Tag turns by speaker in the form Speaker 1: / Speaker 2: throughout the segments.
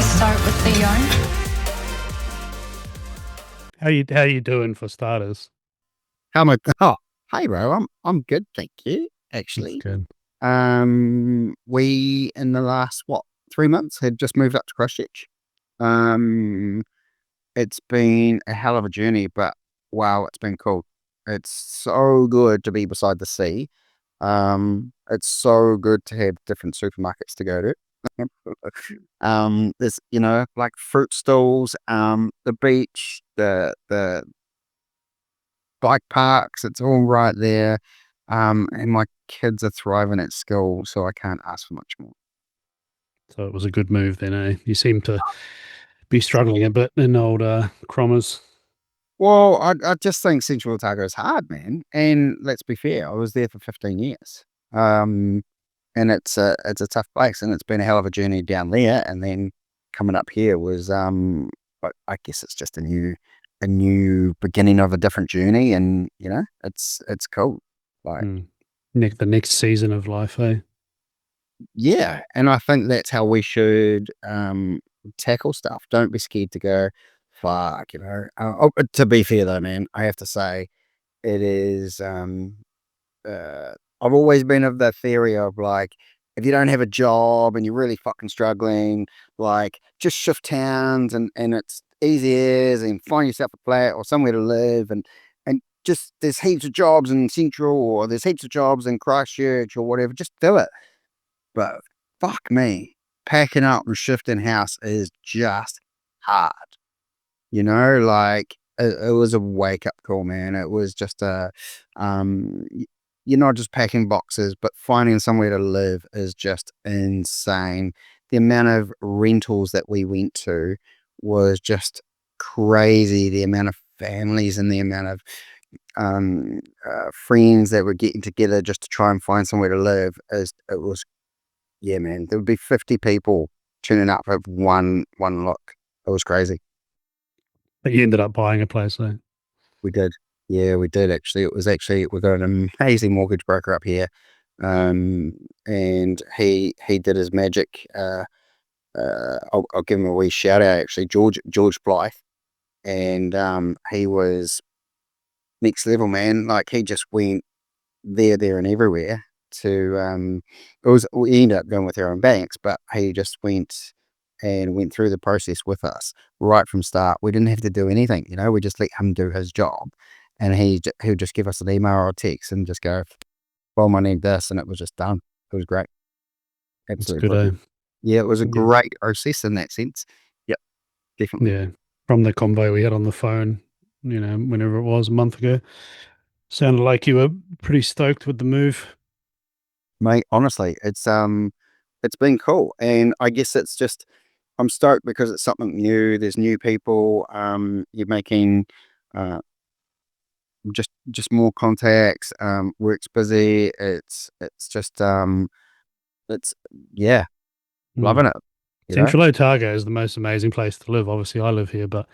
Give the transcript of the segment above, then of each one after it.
Speaker 1: we start with the yarn?
Speaker 2: How you doing for starters?
Speaker 3: How am I? Oh, hey, bro. I'm good, thank you.
Speaker 2: That's
Speaker 3: Actually,
Speaker 2: good.
Speaker 3: we in the last 3 months had just moved up to Christchurch. Um, it's been a hell of a journey, but wow, it's been cool. It's so good to be beside the sea. It's so good to have different supermarkets to go to. There's like fruit stalls, the beach, the bike parks. It's all right there. And my kids are thriving at school, so I can't ask for much more.
Speaker 2: So it was a good move then, eh? You seem to be struggling a bit in old Crommers.
Speaker 3: Well, I just think Central Otago is hard, man. And let's be fair, I was there for 15 years. And it's a tough place, and it's been a hell of a journey down there. And then coming up here was but I guess it's just a new beginning of a different journey, and it's cool. Like
Speaker 2: The next season of life, eh?
Speaker 3: yeah, and I think that's how we should tackle stuff. Don't be scared to go, fuck, to be fair though, man, I have to say it is I've always been of the theory of like, if you don't have a job and you're really fucking struggling, like just shift towns and it's easy as, and find yourself a flat or somewhere to live, and just there's heaps of jobs in Central, or there's heaps of jobs in Christchurch or whatever. Just do it. But fuck me, packing up and shifting house is just hard. Like it was a wake up call, man. It was just you're not just packing boxes, but finding somewhere to live is just insane. The amount of rentals that we went to was just crazy. The amount of families and the amount of friends that were getting together just to try and find somewhere to live it was, yeah, man. There would be 50 people tuning up for one look. It was crazy.
Speaker 2: But you ended up buying a place, eh?
Speaker 3: We did. Yeah, we did actually. We got an amazing mortgage broker up here. And he did his magic. I'll give him a wee shout out actually, George Blythe. And he was next level, man. Like he just went there and everywhere to we ended up going with our own banks, but he just went through the process with us right from start. We didn't have to do anything, we just let him do his job, and he'll just give us an email or a text and just go, well, I need this, and it was just done. It was great. Absolutely
Speaker 2: good,
Speaker 3: yeah, it was a great process in that sense. Yep, definitely.
Speaker 2: Yeah, from the convo we had on the phone, whenever it was a month ago, sounded like you were pretty stoked with the move.
Speaker 3: Mate, honestly, it's been cool, and I guess it's just I'm stoked because it's something new. There's new people. You're making just more contacts. Work's busy. It's just it's yeah, loving it.
Speaker 2: Central Otago is the most amazing place to live. Obviously, I live here, but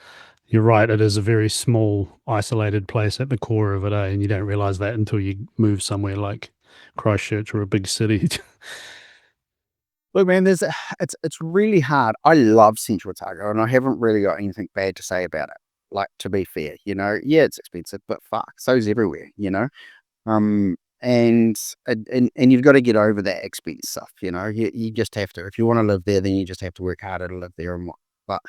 Speaker 2: you're right. It is a very small, isolated place at the core of it, eh? And you don't realize that until you move somewhere like Christchurch or a big city.
Speaker 3: Look, man, it's really hard. I love Central Otago, and I haven't really got anything bad to say about it. Like, to be fair, yeah, it's expensive, but fuck, so's everywhere, and you've got to get over that expense stuff, you just have to. If you want to live there, then you just have to work harder to live there and what. But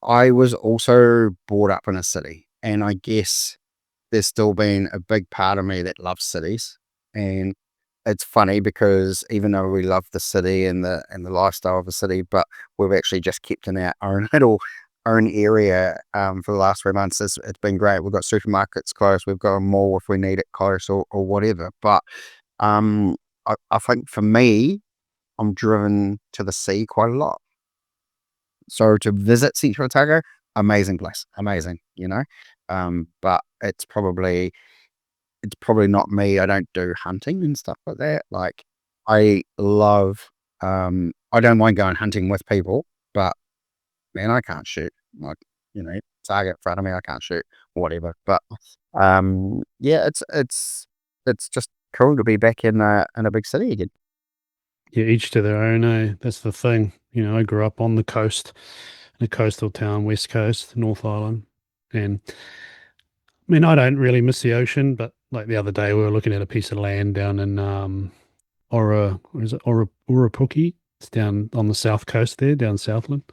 Speaker 3: I was also brought up in a city, and I guess there's still been a big part of me that loves cities. And it's funny because even though we love the city and the lifestyle of the city, but we've actually just kept in our own little own area for the last 3 months. It's been great. We've got supermarkets close. We've got a mall if we need it close or whatever. But I think for me, I'm driven to the sea quite a lot. So to visit Central Otago, amazing place, amazing, but it's probably not me. I don't do hunting and stuff like that. Like I love, I don't mind going hunting with people, but man, I can't shoot. Like, target in front of me, I can't shoot, whatever. But yeah, it's just cool to be back in a big city again.
Speaker 2: Yeah, each to their own, eh? That's the thing. I grew up on the coast, in a coastal town, West Coast, North Island. And I mean, I don't really miss the ocean, but like the other day, we were looking at a piece of land down in what is it, Urapuki? It's down on the south coast there, down Southland.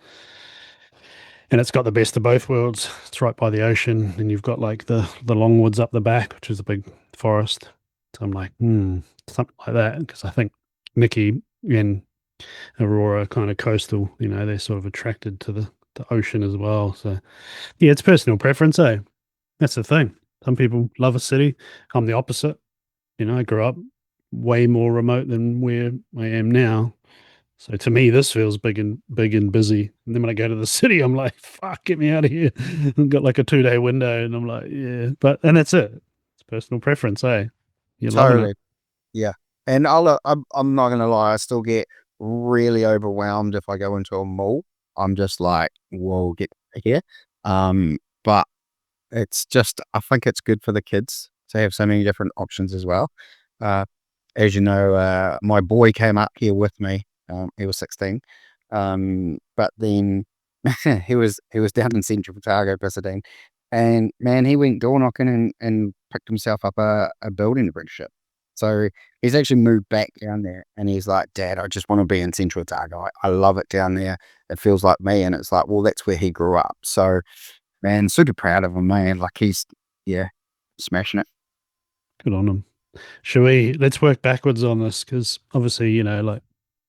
Speaker 2: And it's got the best of both worlds. It's right by the ocean, and you've got like the longwoods up the back, which is a big forest. So I'm like, something like that, because I think Nikki and Aurora are kind of coastal. They're sort of attracted to the ocean as well. So yeah, it's personal preference, eh? That's the thing. Some people love a city. I'm the opposite. I grew up way more remote than where I am now. So to me, this feels big and busy. And then when I go to the city, I'm like, fuck, get me out of here. I've got like a 2-day window, and I'm like, yeah. And that's it. It's personal preference, eh? You're loving it.
Speaker 3: Totally. Yeah. And I'm not gonna lie, I still get really overwhelmed if I go into a mall. I'm just like, whoa, get here. But it's just, I think it's good for the kids to have so many different options as well. Uh, as you know, my boy came up here with me. He was 16. But then he was down in Central Otago visiting, and man, he went door knocking and picked himself up a building apprenticeship. So he's actually moved back down there, and he's like, Dad, I just want to be in Central Otago. I love it down there. It feels like me. And it's like, well, that's where he grew up. So man, super proud of him, man. Like he's, yeah, smashing it.
Speaker 2: Good on them. Let's work backwards on this, because obviously, like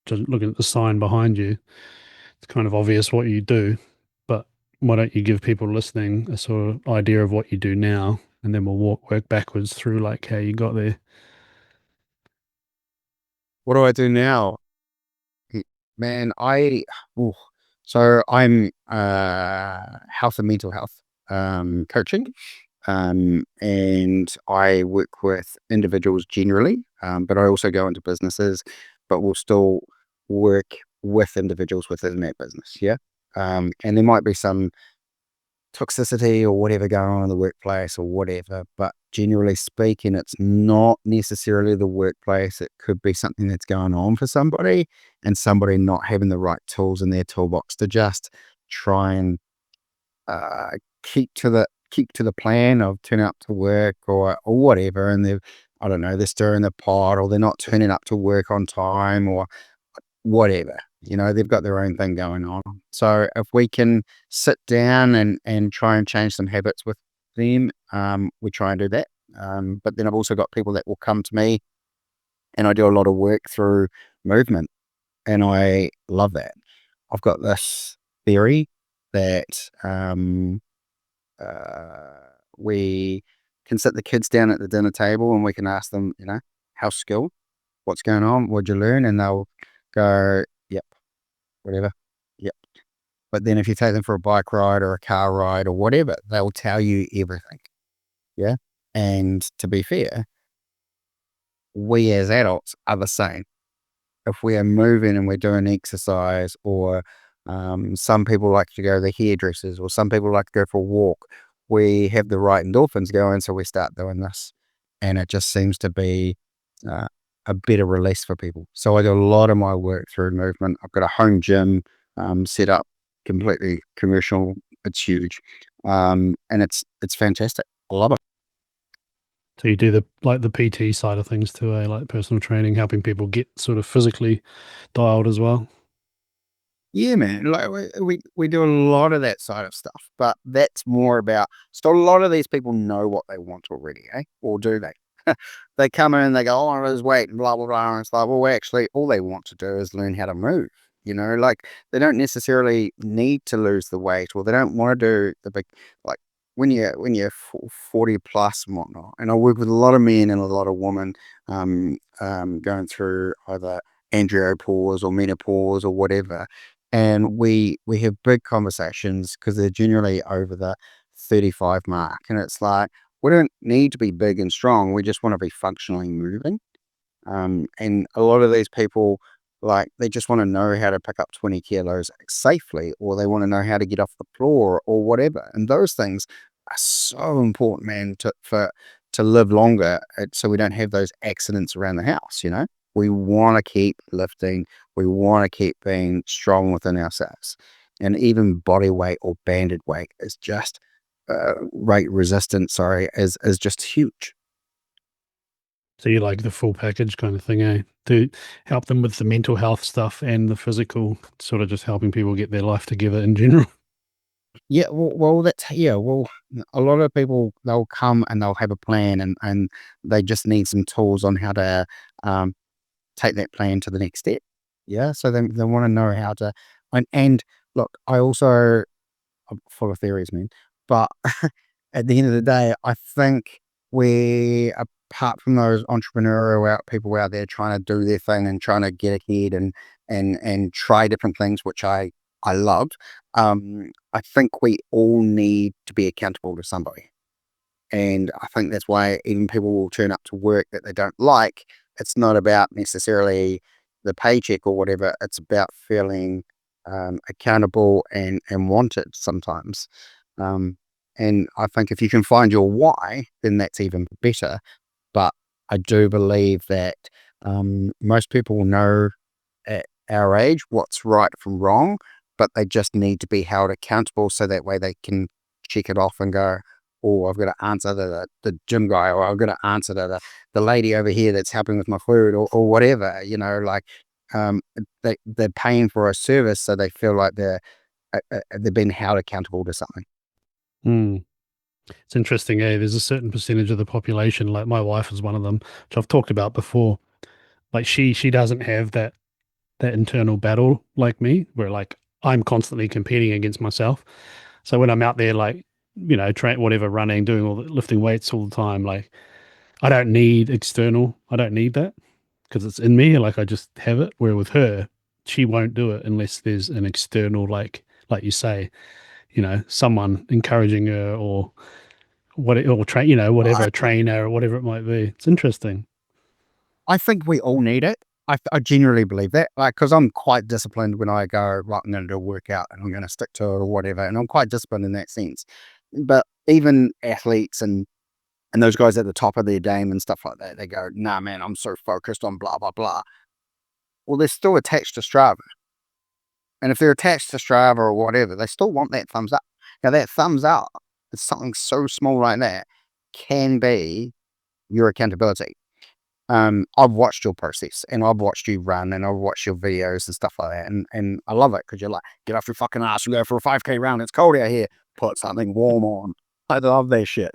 Speaker 2: just looking at the sign behind you, it's kind of obvious what you do. But why don't you give people listening a sort of idea of what you do now, and then we'll work backwards through like how you got there.
Speaker 3: What do I do now? Man, ooh, so I'm health and mental health coaching. And I work with individuals generally, but I also go into businesses, but we'll still work with individuals within that business. Yeah. And there might be some toxicity or whatever going on in the workplace or whatever, but generally speaking, it's not necessarily the workplace. It could be something that's going on for somebody, and somebody not having the right tools in their toolbox to just try and uh, keep to the plan of turning up to work or whatever, and they've, I don't know, they're stirring the pot, or they're not turning up to work on time, or whatever. They've got their own thing going on. So if we can sit down and try and change some habits with them, we try and do that. But then I've also got people that will come to me, and I do a lot of work through movement, and I love that. I've got this theory that we can sit the kids down at the dinner table, and we can ask them, how's school? What's going on? What'd you learn? And they'll go, yep, whatever. Yep. But then if you take them for a bike ride or a car ride or whatever, they'll tell you everything. Yeah. And to be fair, we as adults are the same. If we are moving and we're doing exercise, or some people like to go to the hairdressers, or some people like to go for a walk, we have the right endorphins going, so we start doing this, and it just seems to be uh, a better release for people. So I do a lot of my work through movement. I've got a home gym set up, completely commercial. It's huge, and it's fantastic. I love it.
Speaker 2: So you do the PT side of things too, like personal training, helping people get sort of physically dialed as well.
Speaker 3: Yeah, man. Like we do a lot of that side of stuff, but that's more about. So a lot of these people know what they want already, eh? Or do they? They come in and they go, "Oh, I lose weight," and blah blah blah. And it's like, well, actually, all they want to do is learn how to move. Like they don't necessarily need to lose the weight, or they don't want to do the big, like when you're 40 plus and whatnot. And I work with a lot of men and a lot of women, going through either andropause or menopause or whatever, and we have big conversations because they're generally over the 35 mark, and it's like we don't need to be big and strong, we just want to be functionally moving. And a lot of these people, like, they just want to know how to pick up 20 kilos safely, or they want to know how to get off the floor or whatever, and those things are so important, man, to live longer, so we don't have those accidents around the house. We want to keep lifting. We want to keep being strong within ourselves. And even body weight or banded weight is just rate resistance, sorry, is just huge.
Speaker 2: So you like the full package kind of thing, eh? To help them with the mental health stuff and the physical, sort of just helping people get their life together in general.
Speaker 3: Yeah, well, that's yeah. Well, a lot of people they'll come and they'll have a plan, and they just need some tools on how to um, take that plan to the next step. Yeah, so they want to know how to. And look, I also I'm full of theories, man. But at the end of the day, I think we, apart from those entrepreneurial people out there trying to do their thing and trying to get ahead and try different things, which I loved. I think we all need to be accountable to somebody. And I think that's why even people will turn up to work that they don't like. It's not about necessarily the paycheck or whatever. It's about feeling accountable and wanted sometimes. Um, and I think if you can find your why, then that's even better. But I do believe that most people know at our age what's right from wrong, but they just need to be held accountable so that way they can check it off and go, oh, I've got to answer to the gym guy, or I've got to answer to the lady over here that's helping with my food, or whatever, like um, they're paying for a service, so they feel like they're being held accountable to something.
Speaker 2: Mm. It's interesting, eh? There's a certain percentage of the population, like my wife is one of them, which I've talked about before. Like she doesn't have that internal battle like me, where like I'm constantly competing against myself. So when I'm out there, like train whatever, running, doing all the lifting weights all the time, like I don't need external. I don't need that because it's in me. Like I just have it. Where with her, she won't do it unless there's an external, like you say, someone encouraging her or or train,
Speaker 3: I,
Speaker 2: whatever, a trainer or whatever it might be. It's interesting.
Speaker 3: I think we all need it. I genuinely believe that, like, because I'm quite disciplined when I go, right, I'm going to do a workout and I'm going to stick to it or whatever. And I'm quite disciplined in that sense. But even athletes and those guys at the top of their game and stuff like that, they go, nah, man, I'm so focused on blah, blah, blah. Well, they're still attached to Strava. And if they're attached to Strava or whatever, they still want that thumbs up. Now, that thumbs up, it's something so small like that, can be your accountability. I've watched your process and I've watched you run and I've watched your videos and stuff like that. And I love it because you're like, get off your fucking ass and go for a 5K round. It's cold out here. Put something warm on. I love that shit.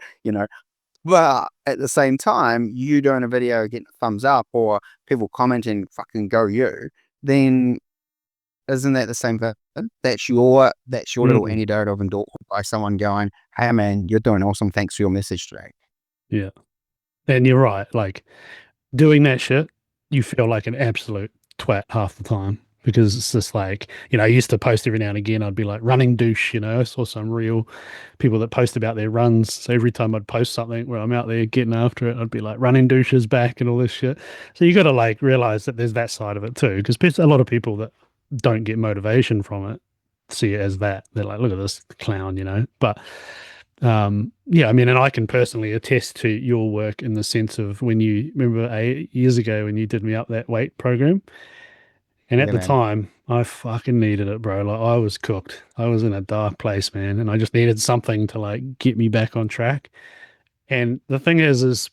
Speaker 3: But at the same time, you doing a video getting a thumbs up or people commenting, fucking go you, then isn't that the same thing? That's your little
Speaker 2: Mm,
Speaker 3: antidote of endorsement by someone going, hey man, you're doing awesome. Thanks for your message today.
Speaker 2: yeah, and you're right. Like doing that shit, you feel like an absolute twat half the time because it's just like, I used to post every now and again. I'd be like running douche, I saw some real people that post about their runs. So every time I'd post something where I'm out there getting after it, I'd be like running douches back and all this shit. So you got to like realize that there's that side of it too, because a lot of people that don't get motivation from it see it as that. They're like, look at this clown. But yeah, I mean, and I can personally attest to your work in the sense of when you remember 8 years ago when you did me up that weight program. And at
Speaker 3: Yeah,
Speaker 2: the
Speaker 3: man.
Speaker 2: time, I fucking needed it, bro. Like I was cooked. I was in a dark place, man, and I just needed something to like get me back on track. And the thing is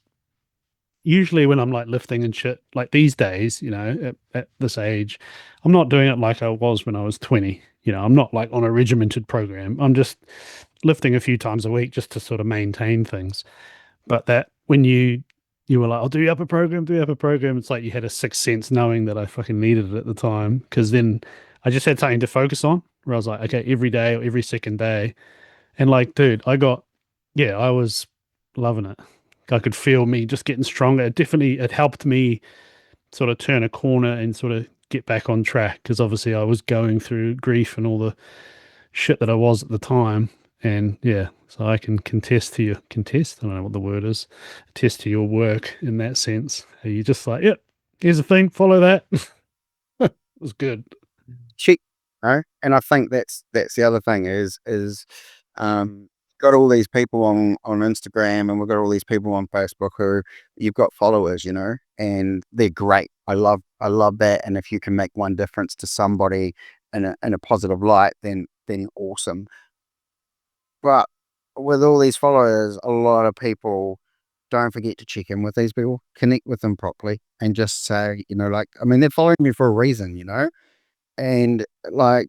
Speaker 2: usually when I'm like lifting and shit, like these days, at this age, I'm not doing it like I was when I was 20. I'm not like on a regimented program. I'm just lifting a few times a week just to sort of maintain things. But that when you were like, I'll do you up a program, do you up a program, it's like you had a sixth sense knowing that I fucking needed it at the time. Because then I just had something to focus on where I was like, okay, every day or every second day. And like, dude, yeah, I was loving it. I could feel me just getting stronger. It helped me sort of turn a corner and sort of get back on track because obviously I was going through grief and all the shit that I was at the time. And yeah, so I can contest, I don't know what the word is, attest to your work in that sense. You just like, yep, here's the thing, follow that. It was good.
Speaker 3: Cheap, right? And I think that's the other thing is um got all these people on Instagram, and we've got all these people on Facebook who you've got followers, and they're great. I love that. And if you can make one difference to somebody in a positive light, then awesome. But with all these followers, a lot of people don't forget to check in with these people, connect with them properly, and just say, like, I mean, they're following me for a reason, and like,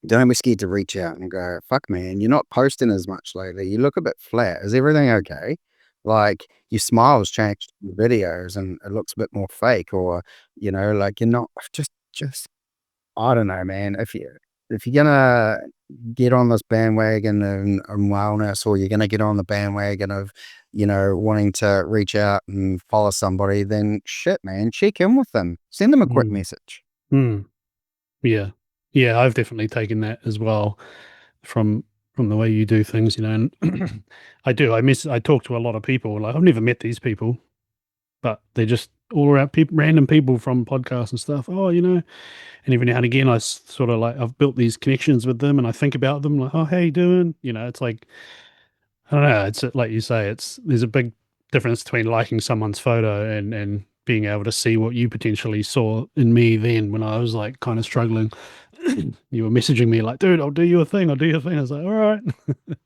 Speaker 3: don't be scared to reach out and go, fuck, man, you're not posting as much lately. You look a bit flat. Is everything okay? Like, your smile's changed in videos and it looks a bit more fake, or, like, you're not just, I don't know, man. If you're gonna get on this bandwagon and wellness, or you're gonna get on the bandwagon of, wanting to reach out and follow somebody, then shit, man, check in with them. Send them a quick
Speaker 2: Mm,
Speaker 3: message.
Speaker 2: mm, yeah. Yeah, I've definitely taken that as well from from the way you do things, and I do. I talk to a lot of people. Like I've never met these people, but they're just all around people, random people from podcasts and stuff. Oh, and every now and again, sort of like I've built these connections with them, and I think about them like, oh, how you doing? It's like I don't know. It's like you say, there's a big difference between liking someone's photo and being able to see what you potentially saw in me then when I was like kind of struggling. You were messaging me like, dude, I'll do you a thing. I'll do you a thing. I was like, all right.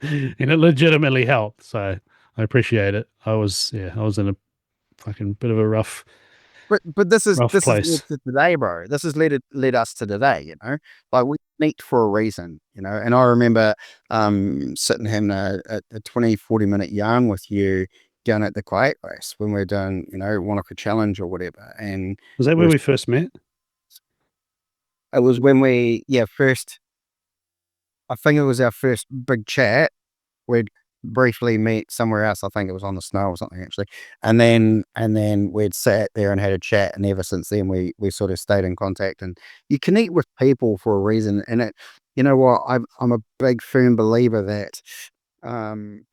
Speaker 2: And it legitimately helped. So I appreciate it. I was in a fucking bit of a
Speaker 3: But this is
Speaker 2: rough
Speaker 3: this is led
Speaker 2: place.
Speaker 3: to today, bro. This has led us to today, Like, we meet for a reason, And I remember sitting having a 20, 40 minute yarn with you down at the quiet race when we are doing, Wanaka Challenge or whatever. And
Speaker 2: Was that
Speaker 3: we
Speaker 2: where
Speaker 3: were,
Speaker 2: we first met?
Speaker 3: it was when we, first, I think it was our first big chat. We'd briefly meet somewhere else. I think it was on the snow or something, actually. And then we'd sat there and had a chat. And ever since then, we sort of stayed in contact. And you connect with people for a reason. And you know what? I'm a big firm believer that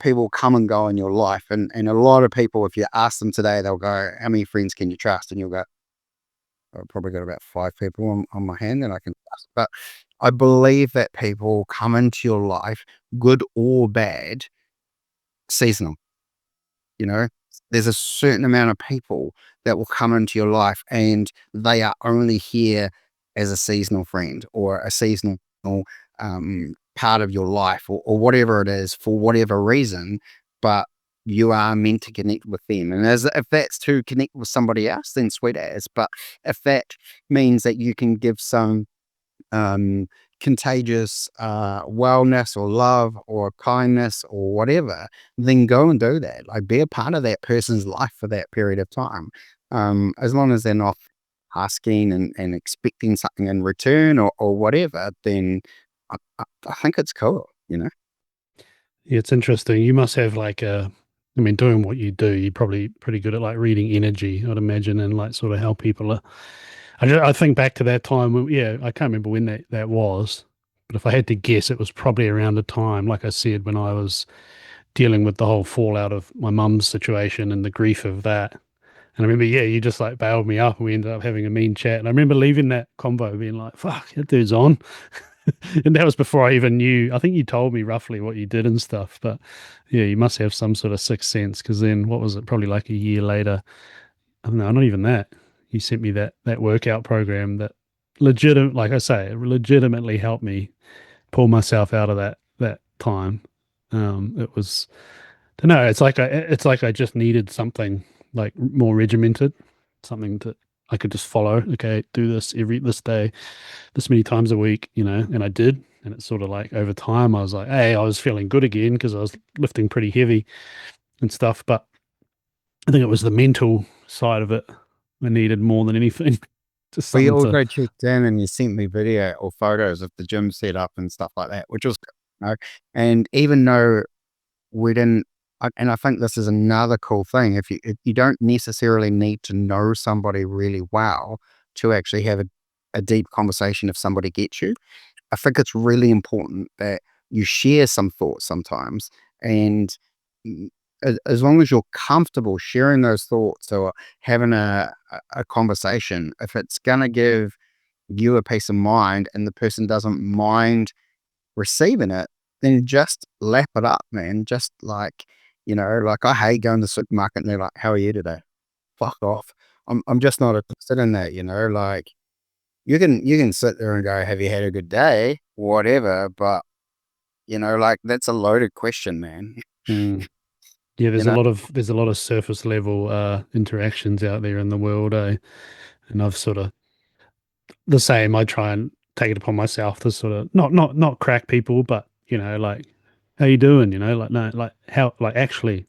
Speaker 3: people come and go in your life. And a lot of people, if you ask them today, they'll go, "How many friends can you trust?" And you'll go, "I've probably got about 5 people on my hand that I can trust." But I believe that people come into your life, good or bad, seasonal. You know, there's a certain amount of people that will come into your life, and they are only here as a seasonal friend or a seasonal part of your life, or whatever it is, for whatever reason. But you are meant to connect with them. And if that's to connect with somebody else, then sweet as. But if that means that you can give some um, contagious wellness or love or kindness or whatever, then go and do that. Like, be a part of that person's life for that period of time. As long as they're not asking and expecting something in return, or whatever, then I think it's cool.
Speaker 2: Yeah, it's interesting. You must have like I mean, doing what you do, you're probably pretty good at like reading energy, I'd imagine, and like sort of how people are. I think back to that time. Yeah, I can't remember when that was, but if I had to guess, it was probably around the time, like I said, when I was dealing with the whole fallout of my mum's situation and the grief of that. And I remember, yeah, you just like bailed me up and we ended up having a mean chat. And I remember leaving that convo being like, fuck, that dude's on. And that was before I even knew. I think you told me roughly what you did and stuff. But yeah, you must have some sort of sixth sense because then what was it? Probably like a year later. I don't know, not even that. You sent me that workout program that like I say, it legitimately helped me pull myself out of that time. It was don't know. It's like I just needed something like more regimented, something that I could just follow. Okay, do this this day, this many times a week, and I did. And it's sort of like over time, I was like, hey, I was feeling good again because I was lifting pretty heavy and stuff. But I think it was the mental side of it I needed more than anything. Just
Speaker 3: But you
Speaker 2: something to,
Speaker 3: also checked in and you sent me video or photos of the gym setup and stuff like that, which was good. And even though we didn't, and I think this is another cool thing. If you don't necessarily need to know somebody really well to actually have a deep conversation if somebody gets you. I think it's really important that you share some thoughts sometimes, and mm, as long as you're comfortable sharing those thoughts or having a conversation, if it's gonna give you a peace of mind and the person doesn't mind receiving it, then just lap it up, man. Just like, like I hate going to the supermarket and they're like, "How are you today?" Fuck off. I'm just not interested in that, like you can sit there and go, "Have you had a good day?" Whatever, but like that's a loaded question, man.
Speaker 2: Mm. Yeah,
Speaker 3: You know,
Speaker 2: there's a lot of surface level interactions out there in the world, and I've sort of the same. I try and take it upon myself to sort of not crack people, but like, how you doing? Like, no, like, how, like, actually,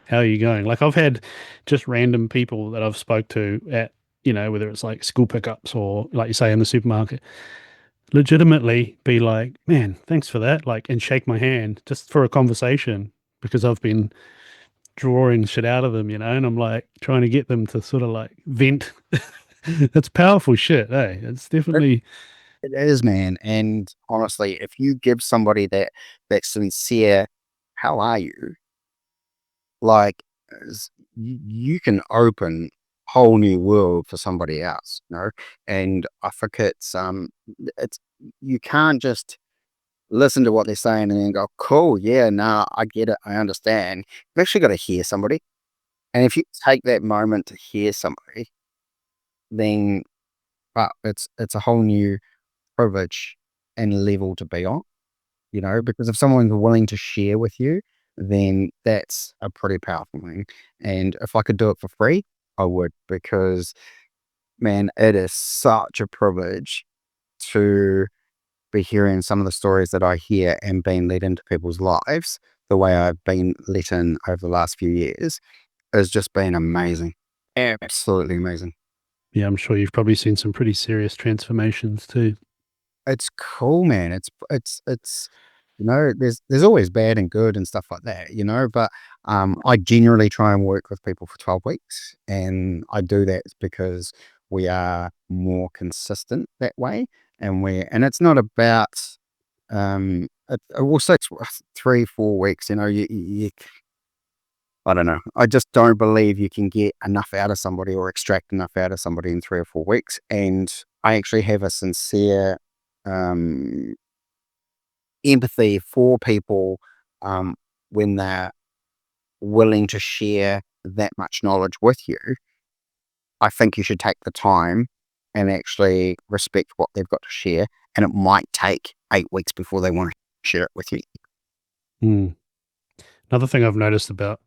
Speaker 2: how are you going? Like, I've had just random people that I've spoke to at, whether it's like school pickups or, like you say, in the supermarket, legitimately be like, man, thanks for that, like, and shake my hand just for a conversation because I've been drawing shit out of them, and I'm like trying to get them to sort of like vent. That's powerful shit, eh? It's
Speaker 3: it,
Speaker 2: definitely.
Speaker 3: it is, man. And honestly, if you give somebody that sincere, "How are you?" like you can open whole new world for somebody else, And I think it's you can't just listen to what they're saying and then go, "Cool, yeah, nah, I get it, I understand." You've actually got to hear somebody. And if you take that moment to hear somebody, then it's a whole new privilege and level to be on, because if someone's willing to share with you, then that's a pretty powerful thing. And if I could do it for free, I would, because man, it is such a privilege to be hearing some of the stories that I hear and being let into people's lives the way I've been let in over the last few years has just been amazing. Absolutely amazing.
Speaker 2: Yeah, I'm sure you've probably seen some pretty serious transformations too.
Speaker 3: It's cool, man. It's there's always bad and good and stuff like that, but I generally try and work with people for 12 weeks, and I do that because we are more consistent that way, and it's not about well, 3, 4 weeks, I don't know. I just don't believe you can get enough out of somebody or extract enough out of somebody in 3 or 4 weeks. And I actually have a sincere um, empathy for people when they're willing to share that much knowledge with you. I think you should take the time and actually respect what they've got to share. And it might take 8 weeks before they want to share it with you.
Speaker 2: Mm. Another thing I've noticed about,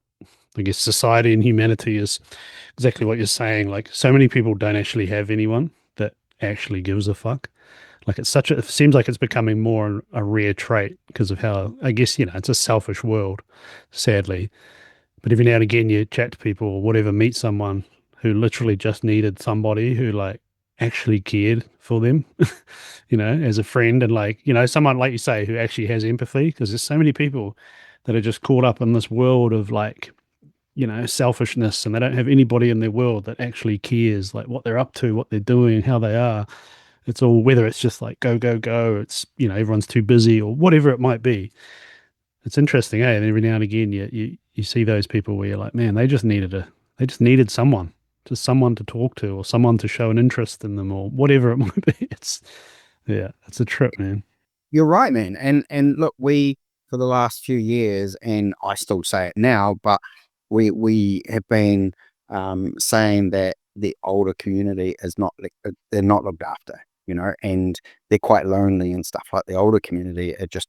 Speaker 2: I guess, society and humanity is exactly what you're saying. Like, so many people don't actually have anyone that actually gives a fuck. Like, it seems like it's becoming more a rare trait because of how, I guess, it's a selfish world, sadly. But every now and again, you chat to people or whatever, meet someone who literally just needed somebody who, like, actually cared for them, as a friend, and, like, someone like you say who actually has empathy, because there's so many people that are just caught up in this world of, like, selfishness, and they don't have anybody in their world that actually cares, like, what they're up to, what they're doing, how they are. It's all, whether it's just like go, go, go, it's, everyone's too busy or whatever it might be. It's interesting, eh? And every now and again, you see those people where you're like, man, they just needed someone, just someone to talk to, or someone to show an interest in them, or whatever it might be. Yeah, it's a trip, man.
Speaker 3: You're right, man. And look, we for the last few years, and I still say it now, but we have been saying that the older community is not they're not looked after, and they're quite lonely and stuff like the older community. It just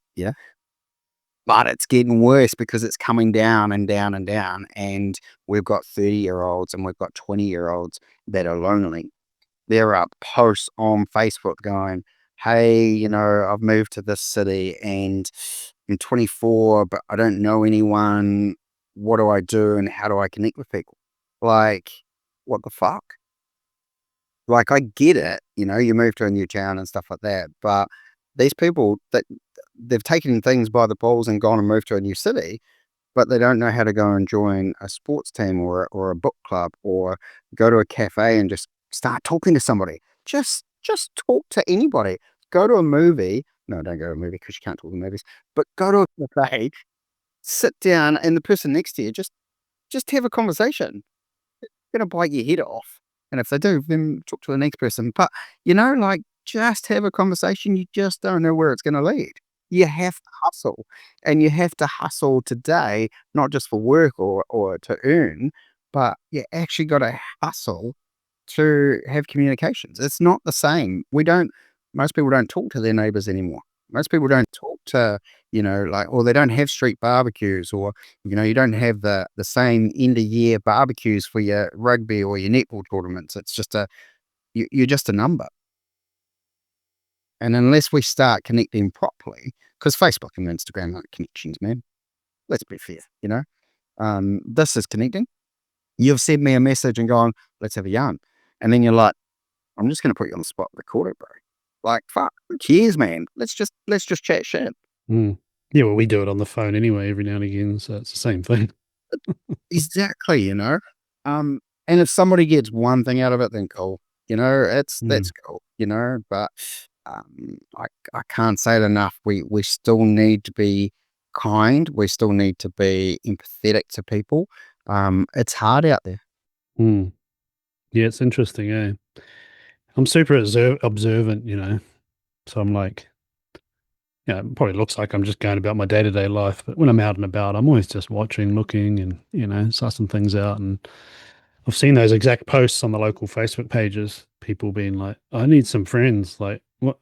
Speaker 3: but it's getting worse because it's coming down and down and down, and we've got 30-year-olds and we've got 20-year-olds that are lonely. There are posts on Facebook going, "Hey, I've moved to this city and I'm 24, but I don't know anyone. What do I do and how do I connect with people?" Like, what the fuck? Like, I get it, you move to a new town and stuff like that, but these people that they've taken things by the balls and gone and moved to a new city, but they don't know how to go and join a sports team or a book club or go to a cafe and just start talking to somebody. Just talk to anybody. Go to a movie. No, don't go to a movie because you can't talk to movies. But go to a cafe, sit down, and the person next to you just have a conversation. They're gonna bite your head off, and if they do, then talk to the next person. But like just have a conversation. You just don't know where it's gonna lead. you have to hustle, and you have to hustle today, not just for work or to earn, but you actually got to hustle to have communications. It's not the same. We don't, most people don't talk to their neighbors anymore. Most people don't talk to, like, or they don't have street barbecues, or, you don't have the same end of year barbecues for your rugby or your netball tournaments. It's just you're just a number. And unless we start connecting properly, because Facebook and Instagram aren't connections, man. Let's be fair, this is connecting. You've sent me a message and gone, let's have a yarn. And then you're like, I'm just going to put you on the spot, record it, bro. Like, fuck, who cares, man? Let's just chat shit.
Speaker 2: Mm. Yeah, well, we do it on the phone anyway every now and again, so it's the same thing.
Speaker 3: Exactly, and if somebody gets one thing out of it, then cool. That's
Speaker 2: Mm.
Speaker 3: cool, but I can't say it enough. We still need to be kind. We still need to be empathetic to people. It's hard out there.
Speaker 2: Mm. Yeah, it's interesting, eh? I'm super observant, so I'm like, it probably looks like I'm just going about my day-to-day life, but when I'm out and about, I'm always just watching, looking, and, sussing things out. And I've seen those exact posts on the local Facebook pages, people being like, I need some friends. Like, what?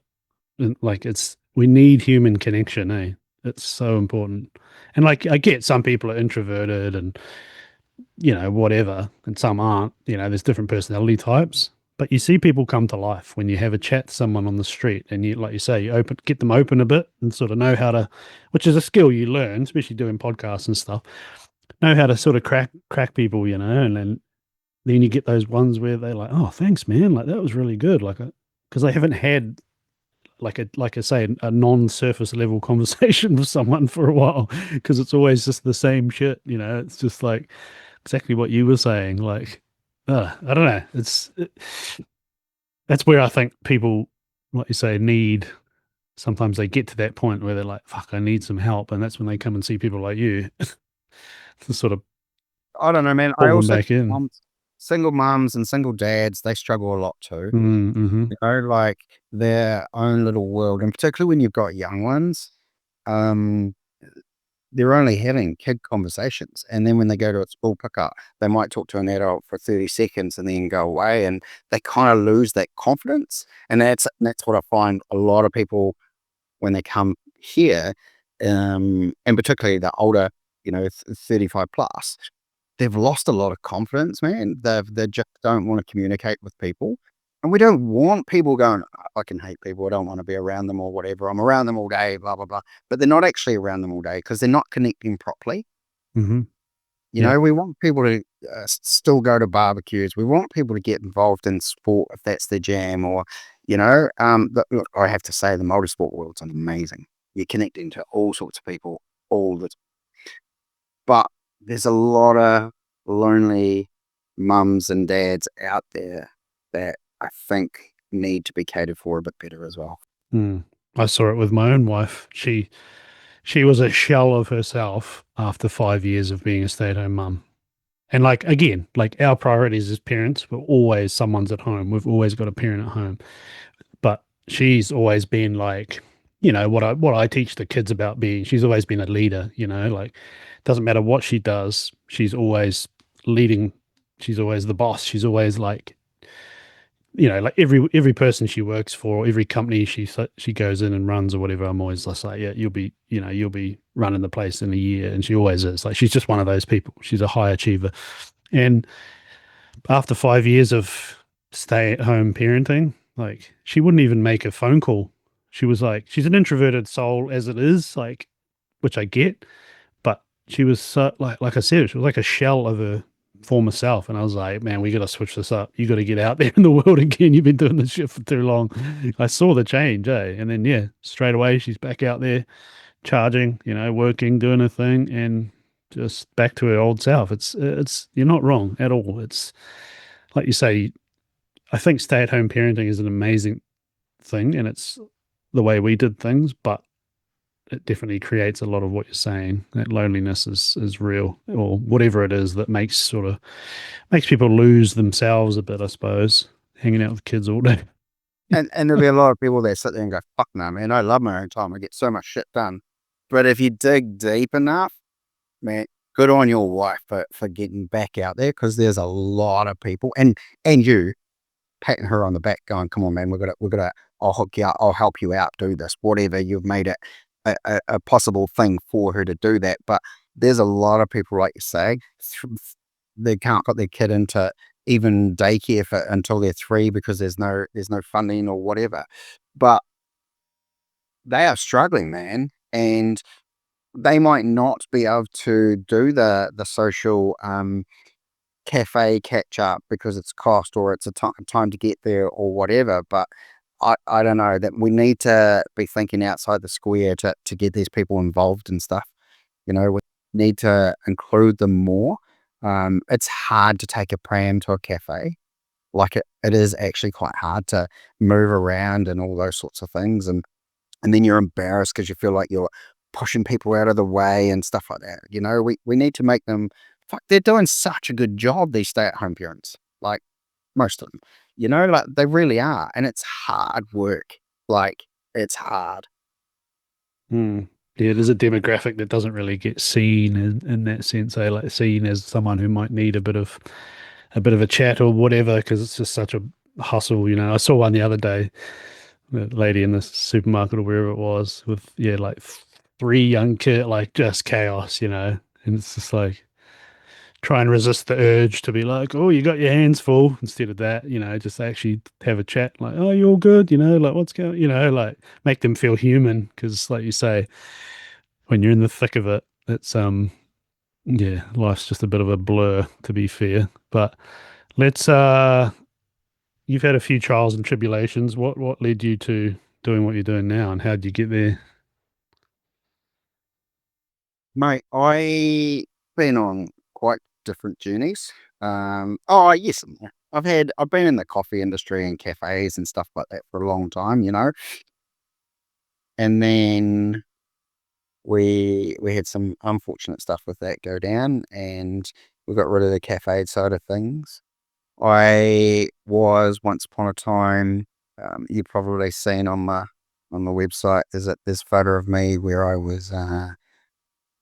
Speaker 2: And, like, we need human connection, eh? It's so important. And like, I get some people are introverted and, whatever, and some aren't, there's different personality types. But you see people come to life when you have a chat to someone on the street and you, like you say, get them open a bit and sort of know how to, which is a skill you learn, especially doing podcasts and stuff, know how to sort of crack people, and then you get those ones where they're like, "Oh, thanks, man! Like that was really good." Like, because they haven't had like I say, a non-surface level conversation with someone for a while, because it's always just the same shit. It's just like exactly what you were saying. Like, I don't know. That's where I think people, like you say, need. Sometimes they get to that point where they're like, "Fuck, I need some help," and that's when they come and see people like you to sort of
Speaker 3: I don't know, man. I
Speaker 2: pull them
Speaker 3: also
Speaker 2: back
Speaker 3: think
Speaker 2: in.
Speaker 3: single moms and single dads, they struggle a lot too.
Speaker 2: Mm-hmm.
Speaker 3: Like their own little world, and particularly when you've got young ones, um, they're only having kid conversations. And then when they go to a school pickup, they might talk to an adult for 30 seconds and then go away, and they kind of lose that confidence. And that's what I find a lot of people when they come here, and particularly the older, 35 plus, they've lost a lot of confidence, man. They just don't want to communicate with people. And we don't want people going, I can hate people. I don't want to be around them or whatever. I'm around them all day, blah, blah, blah. But they're not actually around them all day because they're not connecting properly.
Speaker 2: Mm-hmm. Yeah.
Speaker 3: We want people to still go to barbecues. We want people to get involved in sport if that's their jam, or, look, I have to say the motorsport world's amazing. You're connecting to all sorts of people all the time. But there's a lot of lonely mums and dads out there that I think need to be catered for a bit better as well.
Speaker 2: Mm. I saw it with my own wife. She was a shell of herself after 5 years of being a stay-at-home mum. And like again, like our priorities as parents, we're always someone's at home. We've always got a parent at home. But she's always been like, what I teach the kids about being. She's always been a leader. Like doesn't matter what she does, she's always leading. She's always the boss. She's always like, like every person she works for, every company she goes in and runs or whatever. I'm always just like, yeah, you'll be running the place in a year, and she always is. Like she's just one of those people. She's a high achiever, and after 5 years of stay at home parenting, like she wouldn't even make a phone call. She was like, she's an introverted soul as it is, like, which I get, but she was so, like I said, she was like a shell of her former self. And I was like, man, we got to switch this up. You got to get out there in the world again. You've been doing this shit for too long. I saw the change, eh? And then, yeah, straight away, she's back out there charging, working, doing her thing, and just back to her old self. You're not wrong at all. It's like you say, I think stay at home parenting is an amazing thing, and it's the way we did things, but it definitely creates a lot of what you're saying. That loneliness is real, or whatever it is that makes people lose themselves a bit, I suppose, hanging out with kids all day.
Speaker 3: and there'll be a lot of people that sit there and go, fuck no, man, I love my own time. I get so much shit done. But if you dig deep enough, man, good on your wife for getting back out there, because there's a lot of people, and you patting her on the back, going, "Come on, man, we're gonna, I'll hook you up, I'll help you out, do this, whatever." You've made it a possible thing for her to do that. But there's a lot of people, like you say, they can't put their kid into even daycare until they're 3 because there's no funding or whatever. But they are struggling, man, and they might not be able to do the social cafe catch up because it's cost or it's a time to get there or whatever. But I don't know, that we need to be thinking outside the square to get these people involved and stuff. We need to include them more. It's hard to take a pram to a cafe. Like it is actually quite hard to move around and all those sorts of things. And then you're embarrassed because you feel like you're pushing people out of the way and stuff like that. We need to make them, fuck, they're doing such a good job, these stay-at-home parents. Like, most of them. Like, they really are. And it's hard work. Like, it's hard.
Speaker 2: Hmm. Yeah, there's a demographic that doesn't really get seen in that sense. They like seen as someone who might need a bit of a chat or whatever because it's just such a hustle. I saw one the other day, the lady in the supermarket or wherever it was with like 3 young kids, like just chaos. And it's just like try and resist the urge to be like, oh, you got your hands full. Instead of that, just actually have a chat, like, oh, you all good, like what's going, like make them feel human. Because, like you say, when you're in the thick of it, it's yeah, life's just a bit of a blur, to be fair. But let's you've had a few trials and tribulations. What led you to doing what you're doing now, and how did you get there?
Speaker 3: Mate, I been on quite different journeys. Oh, yes, I've been in the coffee industry and cafes and stuff like that for a long time. And then we had some unfortunate stuff with that go down, and we got rid of the cafe side of things. I was once upon a time, you've probably seen on the website, there's this photo of me where I was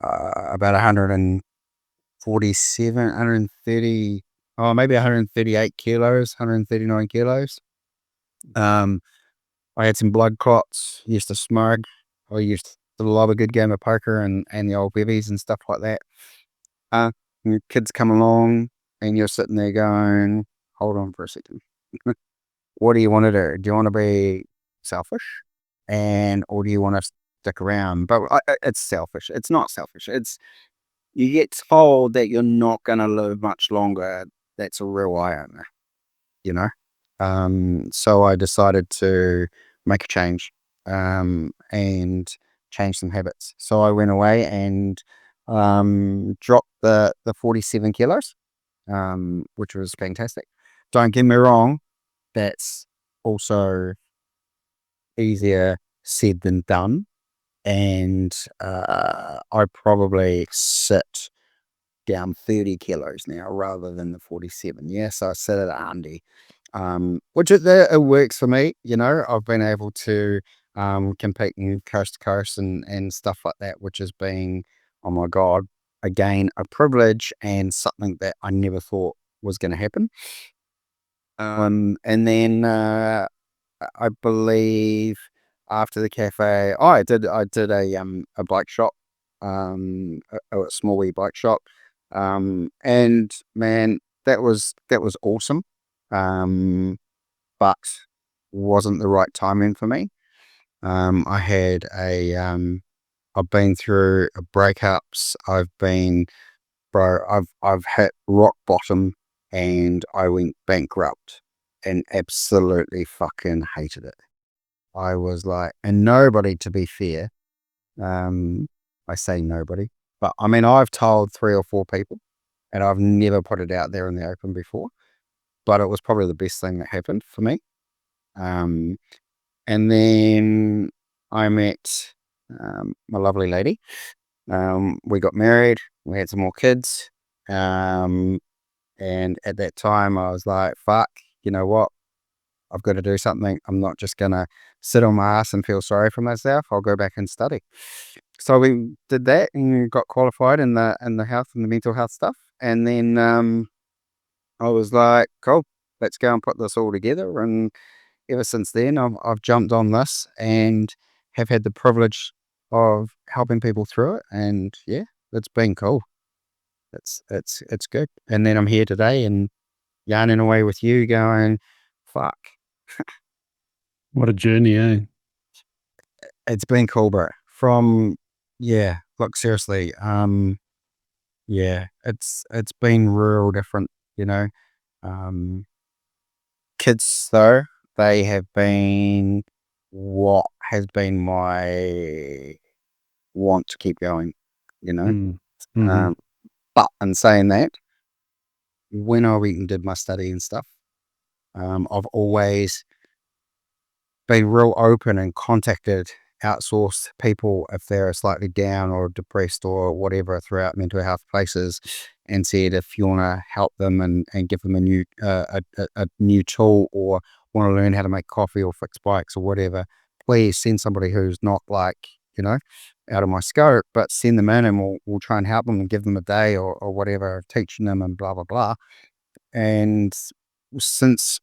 Speaker 3: about 147, 130, oh, maybe 138 kilos, 139 kilos. Um, I had some blood clots, used to smoke. I used to love a good game of poker and the old bevies and stuff like that. Uh, and your kids come along and you're sitting there going, hold on for a second. What do you want to do? Do you want to be selfish? Or do you want to stick around? But it's selfish. It's not selfish. You get told that you're not going to live much longer. That's a real eye opener, you know? So I decided to make a change, and change some habits. So I went away and, dropped the 47 kilos, which was fantastic. Don't get me wrong, that's also easier said than done. And I probably sit down 30 kilos now rather than the 47. Yeah, so I sit at 100, which it works for me. I've been able to compete in coast to coast and stuff like that, which has been, oh my God, again, a privilege and something that I never thought was going to happen. And then I believe after the cafe, I did a bike shop, a small wee bike shop, and man, that was awesome, but wasn't the right timing for me. I had I've been through breakups. I've hit rock bottom, and I went bankrupt, and absolutely fucking hated it. I was like, and nobody, to be fair, um, I say nobody, but I mean, I've told 3 or 4 people, and I've never put it out there in the open before, but it was probably the best thing that happened for me. Um, and then I met my lovely lady. We got married, we had some more kids. Um, and at that time, I was like, fuck, you know what? I've got to do something. I'm not just gonna sit on my ass and feel sorry for myself. I'll go back and study. So we did that and got qualified in the health and the mental health stuff. And then I was like, cool, let's go and put this all together. And ever since then, I've jumped on this and have had the privilege of helping people through it. And yeah, it's been cool. It's good. And then I'm here today and yarning away with you, going, fuck,
Speaker 2: What a journey, eh?
Speaker 3: it's been cool, bro. From yeah, look seriously, yeah, it's been real different, you know. Um, Kids though, they have been what has been my want to keep going, you know.
Speaker 2: Mm. Hmm.
Speaker 3: Um, but in saying that, when I went and did my study and stuff, I've always been real open and contacted outsourced people if they're slightly down or depressed or whatever throughout mental health places, and said if you want to help them and give them a new a new tool, or want to learn how to make coffee or fix bikes or whatever, please send somebody who's not like, you know, out of my scope, but send them in and we'll try and help them and give them a day or whatever, teaching them and blah blah blah. And since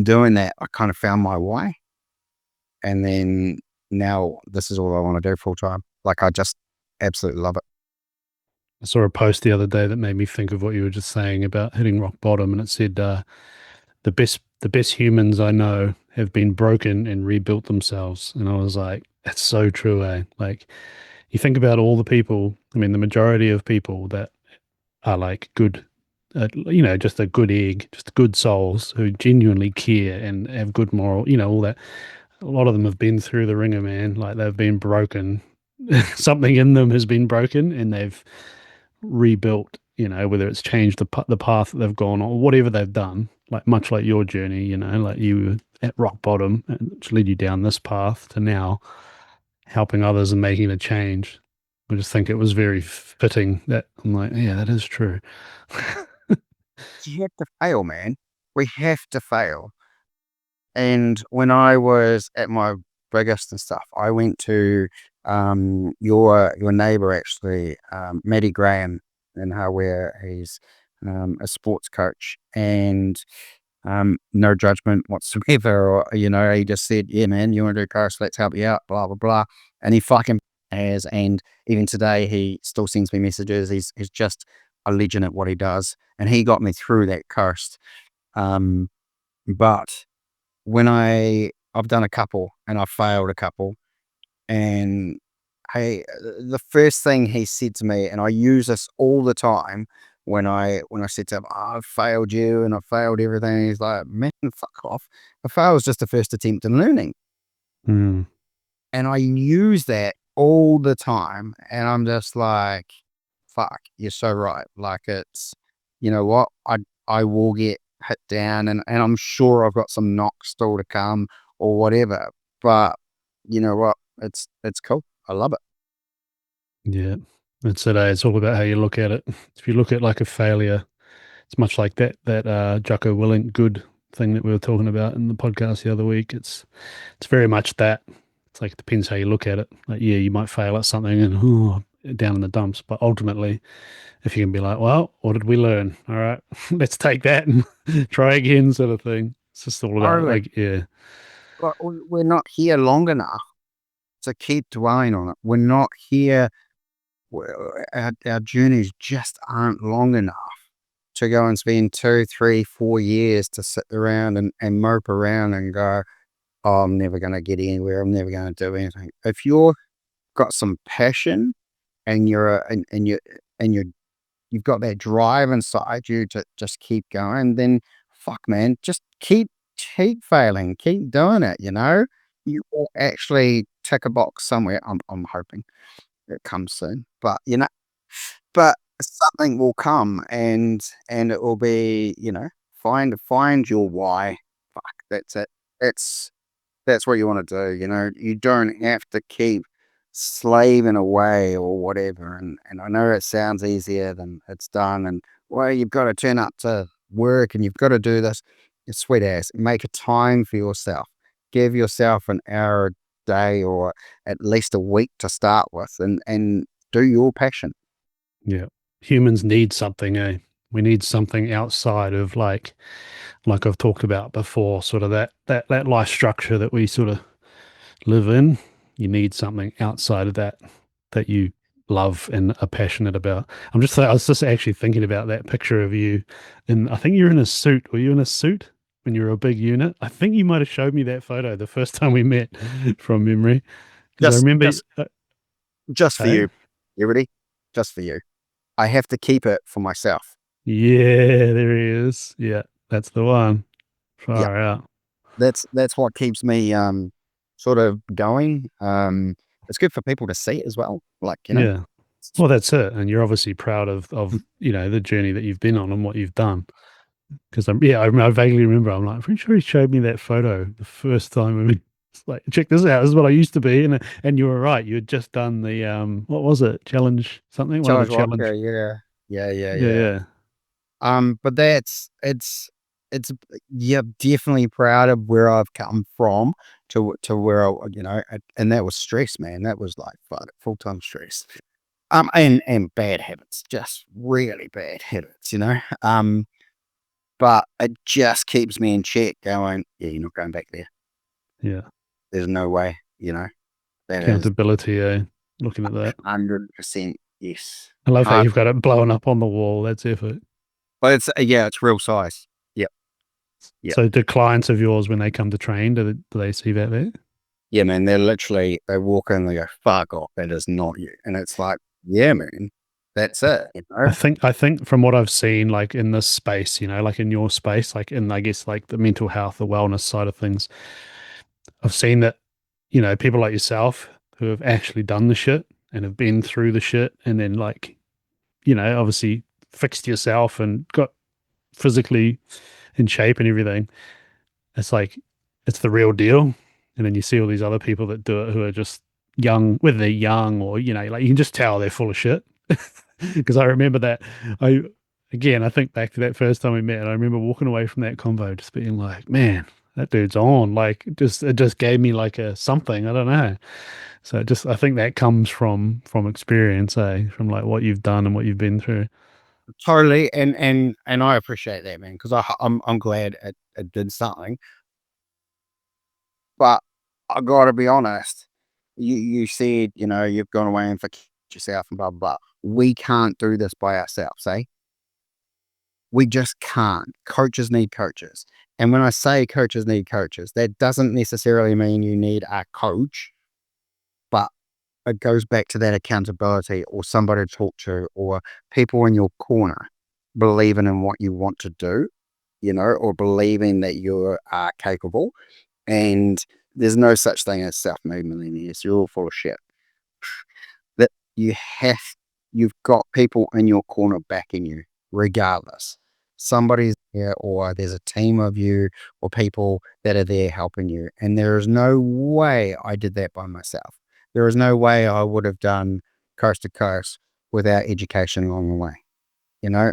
Speaker 3: doing that, I kind of found my why. And then now this is all I want to do full time. Like I just absolutely love it.
Speaker 2: I saw a post the other day that made me think of what you were just saying about hitting rock bottom, and it said the best humans I know have been broken and rebuilt themselves, and I was like, that's so true, eh? Like you think about all the people. I mean, the majority of people that are like good, just a good egg, just good souls who genuinely care and have good moral, all that. A lot of them have been through the ringer, man. Like they've been broken. Something in them has been broken, and they've rebuilt. Whether it's changed the path that they've gone or whatever they've done. Like much like your journey, like you were at rock bottom, and which led you down this path to now helping others and making a change. I just think it was very fitting that I'm like, yeah, that is true.
Speaker 3: You have to fail, man. We have to fail. And when I was at my biggest and stuff, I went to your neighbor actually, Matty Graham, in how where he's a sports coach, and no judgment whatsoever. Or, he just said, yeah, man, you want to do cars, let's help you out, blah, blah, blah. And he fucking has. And even today, he still sends me messages. He's just a legend at what he does. And he got me through that coast. Um, but when I've done a couple and I've failed a couple, and hey, the first thing he said to me, and I use this all the time when I said to him, "Oh, I've failed you and I've failed everything," he's like, "Man, fuck off. A fail is just the first attempt in learning."
Speaker 2: Mm,
Speaker 3: And I use that all the time, and I'm just like, fuck, you're so right. Like it's, you know what, I will get hit down, and I'm sure I've got some knocks still to come or whatever. But you know what, it's cool. I love it.
Speaker 2: yeah, that's it. It's all about how you look at it. If you look at like a failure, it's much like that Jocko Willink good thing that we were talking about in the podcast the other week. It's very much that. It's like it depends how you look at it. Like yeah, you might fail at something and down in the dumps, but ultimately, if you can be like, well, what did we learn? All right, let's take that and try again, sort of thing. It's just all about
Speaker 3: Totally.
Speaker 2: like yeah,
Speaker 3: Like we're not here long enough to keep dwelling on it. We're not here. Our journeys just aren't long enough to go and spend 2, 3, 4 years to sit around and mope around and go, oh, I'm never going to get anywhere. I'm never going to do anything. If you've got some passion and you've got that drive inside you to just keep going, then fuck, man, just keep failing, keep doing it. You will actually tick a box somewhere. I'm hoping it comes soon, but something will come, and it will be, find your why. Fuck, that's it. It's that's what you want to do. You don't have to keep slaving away or whatever. And I know it sounds easier than it's done. And well, you've got to turn up to work and you've got to do this. sweet ass, make a time for yourself. Give yourself an hour a day or at least a week to start with, and do your passion.
Speaker 2: Yeah. Humans need something, eh? We need something outside of like I've talked about before, sort of that life structure that we sort of live in. You need something outside of that that you love and are passionate about. I was just actually thinking about that picture of you, and I think you're in a suit. Were you in a suit when you were a big unit? I think you might have showed me that photo the first time we met from memory, because I
Speaker 3: Just
Speaker 2: remember.
Speaker 3: just just for
Speaker 2: Hey,
Speaker 3: you. You ready? Just for you. I have to keep it for myself.
Speaker 2: yeah, there he is. Yeah, that's the one.
Speaker 3: Yeah.
Speaker 2: Far out.
Speaker 3: That's what keeps me sort of going. It's good for people to see as well. Like,
Speaker 2: Yeah. Well, that's it. And you're obviously proud of the journey that you've been on and what you've done. Because I vaguely remember. I'm like, pretty sure he showed me that photo the first time. I mean, it's like, check this out. This is what I used to be. And you were right. You had just done the what was it? Challenge something. One of the
Speaker 3: Challenge Walker,
Speaker 2: challenge.
Speaker 3: yeah. Yeah, yeah,
Speaker 2: Yeah,
Speaker 3: yeah.
Speaker 2: yeah,
Speaker 3: But it's yeah, definitely proud of where I've come from to where and that was stress, man. That was like full time stress. And bad habits, just really bad habits, but it just keeps me in check going, yeah, you're not going back there.
Speaker 2: yeah.
Speaker 3: There's no way, that is
Speaker 2: Accountability. Looking at that.
Speaker 3: 100% yes.
Speaker 2: I love how
Speaker 3: Hard,
Speaker 2: you've got it blown up on the wall. That's effort.
Speaker 3: but it's yeah, it's real size. Yep, yep.
Speaker 2: So, do clients of yours, when they come to train, do they see that there?
Speaker 3: Yeah, man, they walk in, they go, fuck off, that is not you. And it's like, yeah, man, that's it.
Speaker 2: I think from what I've seen, like in this space, like in your space, like in I guess like the mental health, the wellness side of things, I've seen that, people like yourself who have actually done the shit and have been through the shit and then like, obviously fixed yourself and got physically in shape and everything. It's like it's the real deal. And then you see all these other people that do it who are just young, whether they're young or, like you can just tell they're full of shit. Because I remember that I I think back to that first time we met and I remember walking away from that convo just being like, man, that dude's on. Like it just gave me like a something. I don't know. So I think that comes from experience, from like what you've done and what you've been through.
Speaker 3: Totally. And I appreciate that, man, because I'm glad it did something. But I gotta be honest, you said, you've gone away and fixed yourself and blah, blah, blah. We can't do this by ourselves, eh? We just can't. Coaches need coaches. And when I say coaches need coaches, that doesn't necessarily mean you need a coach, but it goes back to that accountability or somebody to talk to or people in your corner believing in what you want to do, or believing that you are capable. And there's no such thing as self-made millionaires. You're all full of shit. That you've got people in your corner backing you, regardless. Somebody's there, or there's a team of you, or people that are there helping you. And there is no way I did that by myself. There is no way I would have done coast to coast without education along the way.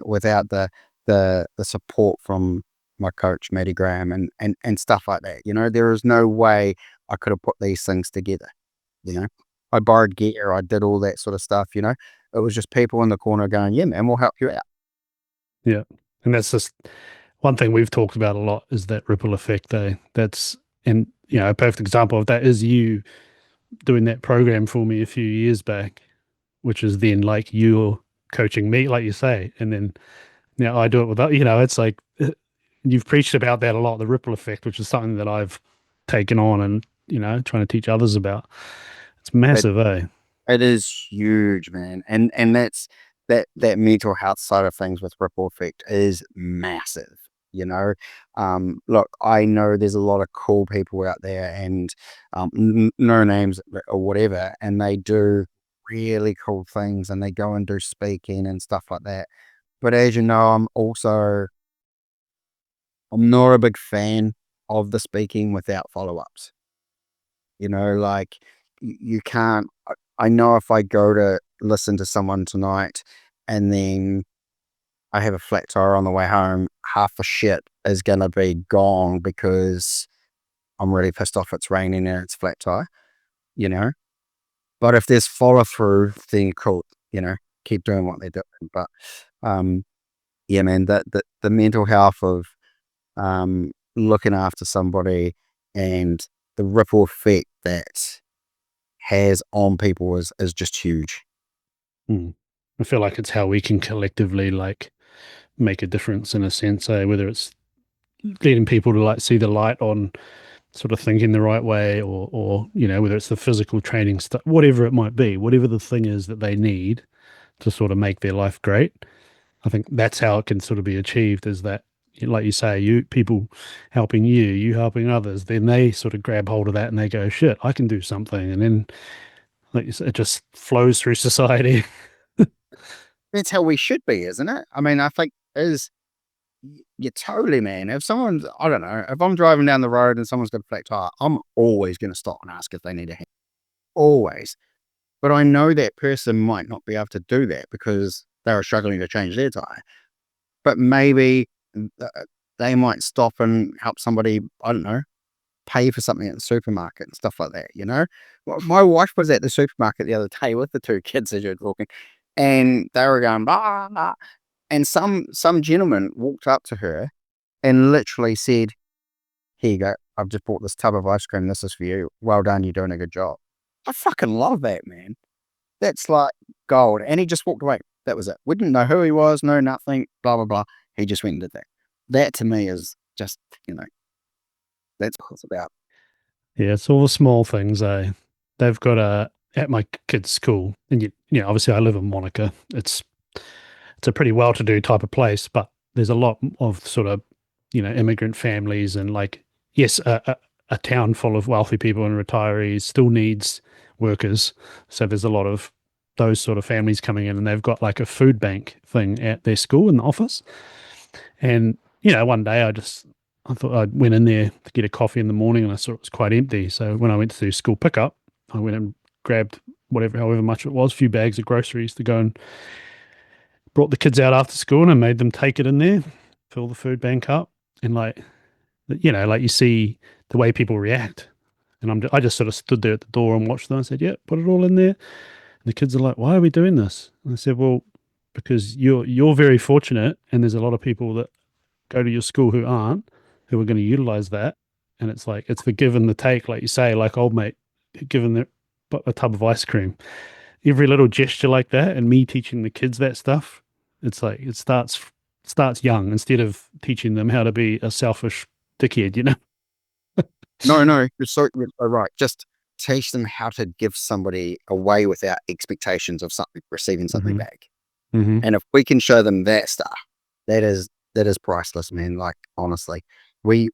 Speaker 3: Without the support from my coach Matty Graham and stuff like that. There is no way I could have put these things together. You know, I borrowed gear, I did all that sort of stuff. It was just people in the corner going, "Yeah, man, we'll help you out."
Speaker 2: Yeah. And that's just one thing we've talked about a lot is that ripple effect. And a perfect example of that is you doing that program for me a few years back, which is then like you're coaching me, like you say, and then now I do it without, it's like you've preached about that a lot, the ripple effect, which is something that I've taken on and, trying to teach others about. It's
Speaker 3: It
Speaker 2: massive, eh?
Speaker 3: it is huge, man, and that mental health side of things with ripple effect is massive. Look, I know there's a lot of cool people out there, and no names or whatever, and they do really cool things, and they go and do speaking and stuff like that. But as you know, I'm not a big fan of the speaking without follow-ups. Like you can't I know if I go to listen to someone tonight and then I have a flat tire on the way home, half the shit is going to be gone because I'm really pissed off it's raining and it's flat tire, you know. But if there's follow through, then cool, keep doing what they're doing. But um, yeah, man, the mental health of looking after somebody and the ripple effect that has on people is just huge.
Speaker 2: Mm. I feel like it's how we can collectively like make a difference in a sense, whether it's getting people to like see the light on sort of thinking the right way, or whether it's the physical training stuff, whatever it might be, whatever the thing is that they need to sort of make their life great. I think that's how it can sort of be achieved, is that, like you say, you people helping you helping others, then they sort of grab hold of that and they go, shit, I can do something. And then like you said, it just flows through society.
Speaker 3: That's how we should be, isn't it? I mean, I think is you're totally, man. If someone's, I don't know, if I'm driving down the road and someone's got a flat tire, I'm always going to stop and ask if they need a hand. Always. But I know that person might not be able to do that because they were struggling to change their tire. But maybe uh, they might stop and help somebody, I don't know, pay for something at the supermarket and stuff like that, you know? My wife was at the supermarket the other day with the two kids as you were talking, and they were going, blah, blah. And some gentleman walked up to her and literally said, here you go. I've just bought this tub of ice cream. This is for you. Well done. You're doing a good job. I fucking love that, man. That's like gold. And he just walked away. That was it. We didn't know who he was, no nothing, blah, blah, blah. He just went and did that. That to me is just, that's what it's about.
Speaker 2: Yeah, it's all the small things. They've got a at my kids' school, and obviously I live in Monica. It's a pretty well-to-do type of place, but there's a lot of sort of immigrant families, and like, yes, a town full of wealthy people and retirees still needs workers. So there's a lot of those sort of families coming in, and they've got like a food bank thing at their school in the office. And one day I thought I went in there to get a coffee in the morning, and I saw it was quite empty. So when I went to do school pickup, I went and grabbed however much it was, a few bags of groceries to go, and brought the kids out after school, and I made them take it in there, fill the food bank up, and like like you see the way people react. And I just sort of stood there at the door and watched them. I said, "Yeah, put it all in there." And the kids are like, "Why are we doing this?" And I said, "Well, because you're very fortunate, and there's a lot of people that go to your school who aren't, who are going to utilize that. And it's like, it's the give and the take, like you say, like old mate giving a tub of ice cream. Every little gesture like that, and me teaching the kids that stuff, it's like it starts young instead of teaching them how to be a selfish dickhead.
Speaker 3: No, no, you're so right. Just teach them how to give somebody away without expectations of something, receiving something
Speaker 2: Mm-hmm.
Speaker 3: back.
Speaker 2: Mm-hmm.
Speaker 3: And if we can show them that stuff, that is that is priceless, man. Like honestly, we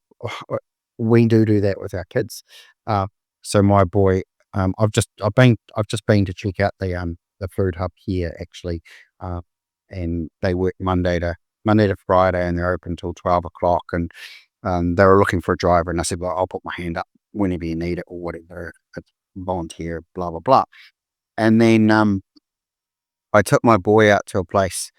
Speaker 3: we do that with our kids. Uh, so my boy, I've just been to check out the food hub here actually, uh, and they work Monday to Friday, and they're open till 12 o'clock. And they were looking for a driver, and I said, well, I'll put my hand up whenever you need it or whatever. It's volunteer, blah blah blah. And then I took my boy out to a place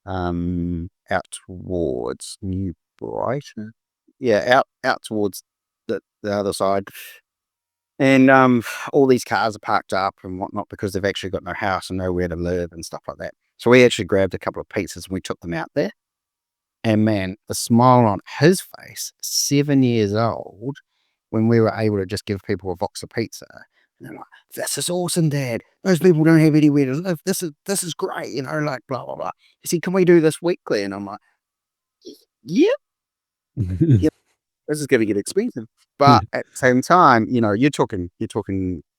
Speaker 3: out towards New Brighton. Yeah, out towards the other side. And all these cars are parked up and whatnot because they've actually got no house and nowhere to live and stuff like that. So we actually grabbed a couple of pizzas and we took them out there. And man, the smile on his face, 7 years old, when we were able to just give people a box of pizza. And they're like, this is awesome, Dad. Those people don't have anywhere to live. This is great, like blah blah blah. He said, can we do this weekly? And I'm like, yeah, yeah, this is gonna get expensive. But at the same time, you're talking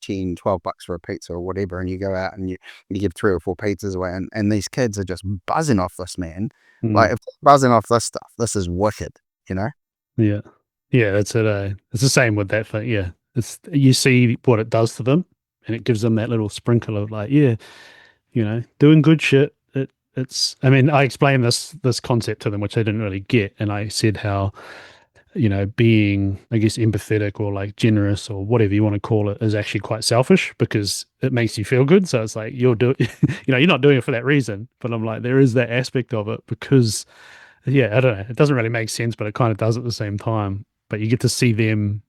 Speaker 3: 10, 12 bucks for a pizza or whatever, and you go out and you give 3 or 4 pizzas away, and these kids are just buzzing off this, man. Like
Speaker 2: Mm.
Speaker 3: if they're buzzing off this stuff, this is wicked, you know?
Speaker 2: Yeah. Yeah, that's it. It's the same with that thing. Yeah. It's you see what it does to them, and it gives them that little sprinkle of like, yeah, doing good shit. It's I mean, I explained this concept to them, which they didn't really get. And I said how, being, I guess, empathetic or like generous or whatever you want to call it is actually quite selfish because it makes you feel good. So it's like you're not doing it for that reason. But I'm like, there is that aspect of it because yeah, I don't know. It doesn't really make sense, but it kind of does at the same time. But you get to see them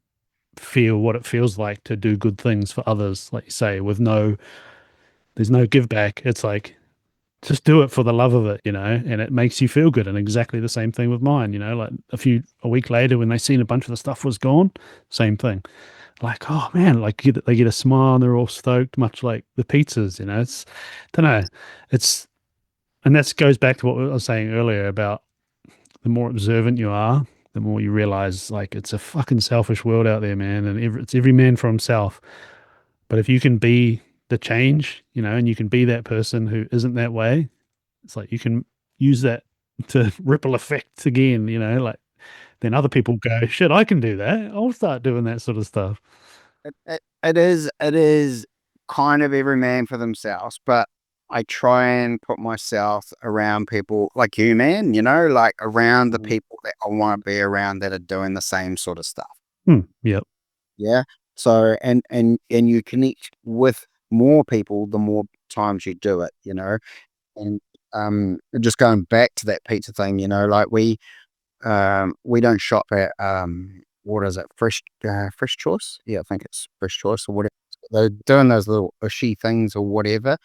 Speaker 2: feel what it feels like to do good things for others, like you say, with there's no give back. It's like just do it for the love of it, and it makes you feel good. And exactly the same thing with mine, like a week later when they seen a bunch of the stuff was gone, same thing. Like, oh man, like they get a smile and they're all stoked, much like the pizzas, it's, don't know, it's, and that goes back to what I was saying earlier about the more observant you are, the more you realize like it's a fucking selfish world out there, man, and it's every man for himself. But if you can be the change, and you can be that person who isn't that way, it's like you can use that to ripple effect again, like then other people go, shit, I can do that. I'll start doing that sort of stuff.
Speaker 3: It is kind of every man for themselves, but I try and put myself around people like you, man, like around the
Speaker 2: Mm.
Speaker 3: people that I want to be around that are doing the same sort of stuff.
Speaker 2: Yep.
Speaker 3: Yeah. So and you connect with more people the more times you do it. And just going back to that pizza thing, like we don't shop at what is it, Fresh Choice? Yeah, I think it's Fresh Choice or whatever. They're doing those little ushy things or whatever.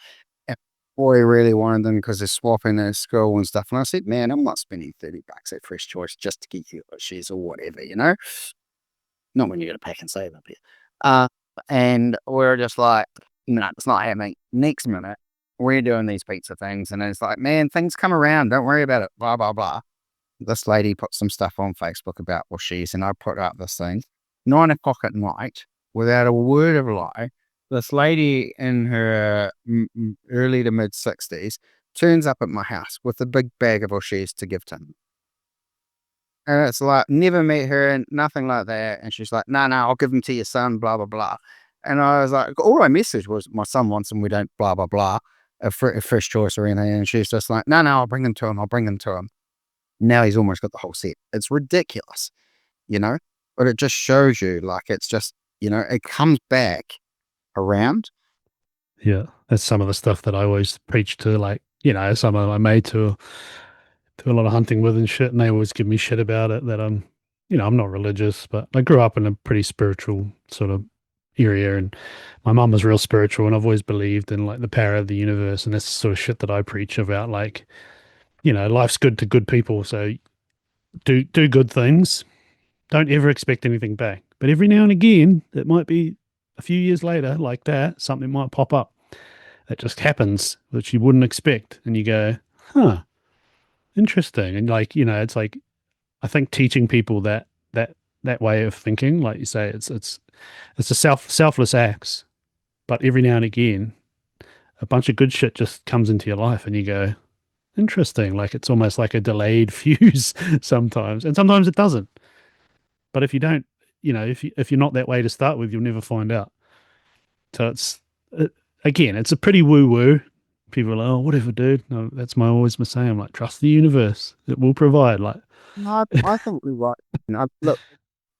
Speaker 3: And boy really wanted them because they're swapping their school and stuff. And I said, man, I'm not spending $30 at Fresh Choice just to get you ushies or whatever. Not when you got a pack and save up here. Uh, and we're just like, no, it's not happening. Next minute, we're doing these pizza things, and it's like, man, things come around. Don't worry about it. Blah blah blah. This lady put some stuff on Facebook about what she's, and I put up this thing. 9 o'clock at night, without a word of lie, this lady in her early to mid 60s turns up at my house with a big bag of O'Shea's to give to me. And it's like, never met her and nothing like that. And she's like, no, no, I'll give them to your son, blah, blah, blah. And I was like, all I messaged was, my son wants them, we don't, blah, blah, blah, a Fresh Choice or anything. And she's just like, no, no, I'll bring them to him. I'll bring them to him. Now he's almost got the whole set. It's ridiculous, you know? But it just shows you, like, it's just, it comes back around.
Speaker 2: Yeah. That's some of the stuff that I always preach to, like, some of my mates who do a lot of hunting with and shit, and they always give me shit about it that I'm not religious, but I grew up in a pretty spiritual sort of area, and my mum was real spiritual, and I've always believed in like the power of the universe, and that's the sort of shit that I preach about, like, life's good to good people, so do good things. Don't ever expect anything back. But every now and again, it might be a few years later, like that, something might pop up that just happens that you wouldn't expect. And you go, huh, interesting. And like, it's like I think teaching people that way of thinking, like you say, it's a selfless acts. But every now and again, a bunch of good shit just comes into your life and you go, interesting. Like it's almost like a delayed fuse sometimes. And sometimes it doesn't. But if you don't, if you're not that way to start with, you'll never find out. So it, again, it's a pretty woo woo. People are like, oh, whatever, dude. No, that's always my saying. I'm like, trust the universe; it will provide. Like,
Speaker 3: No, I think we're right. Look,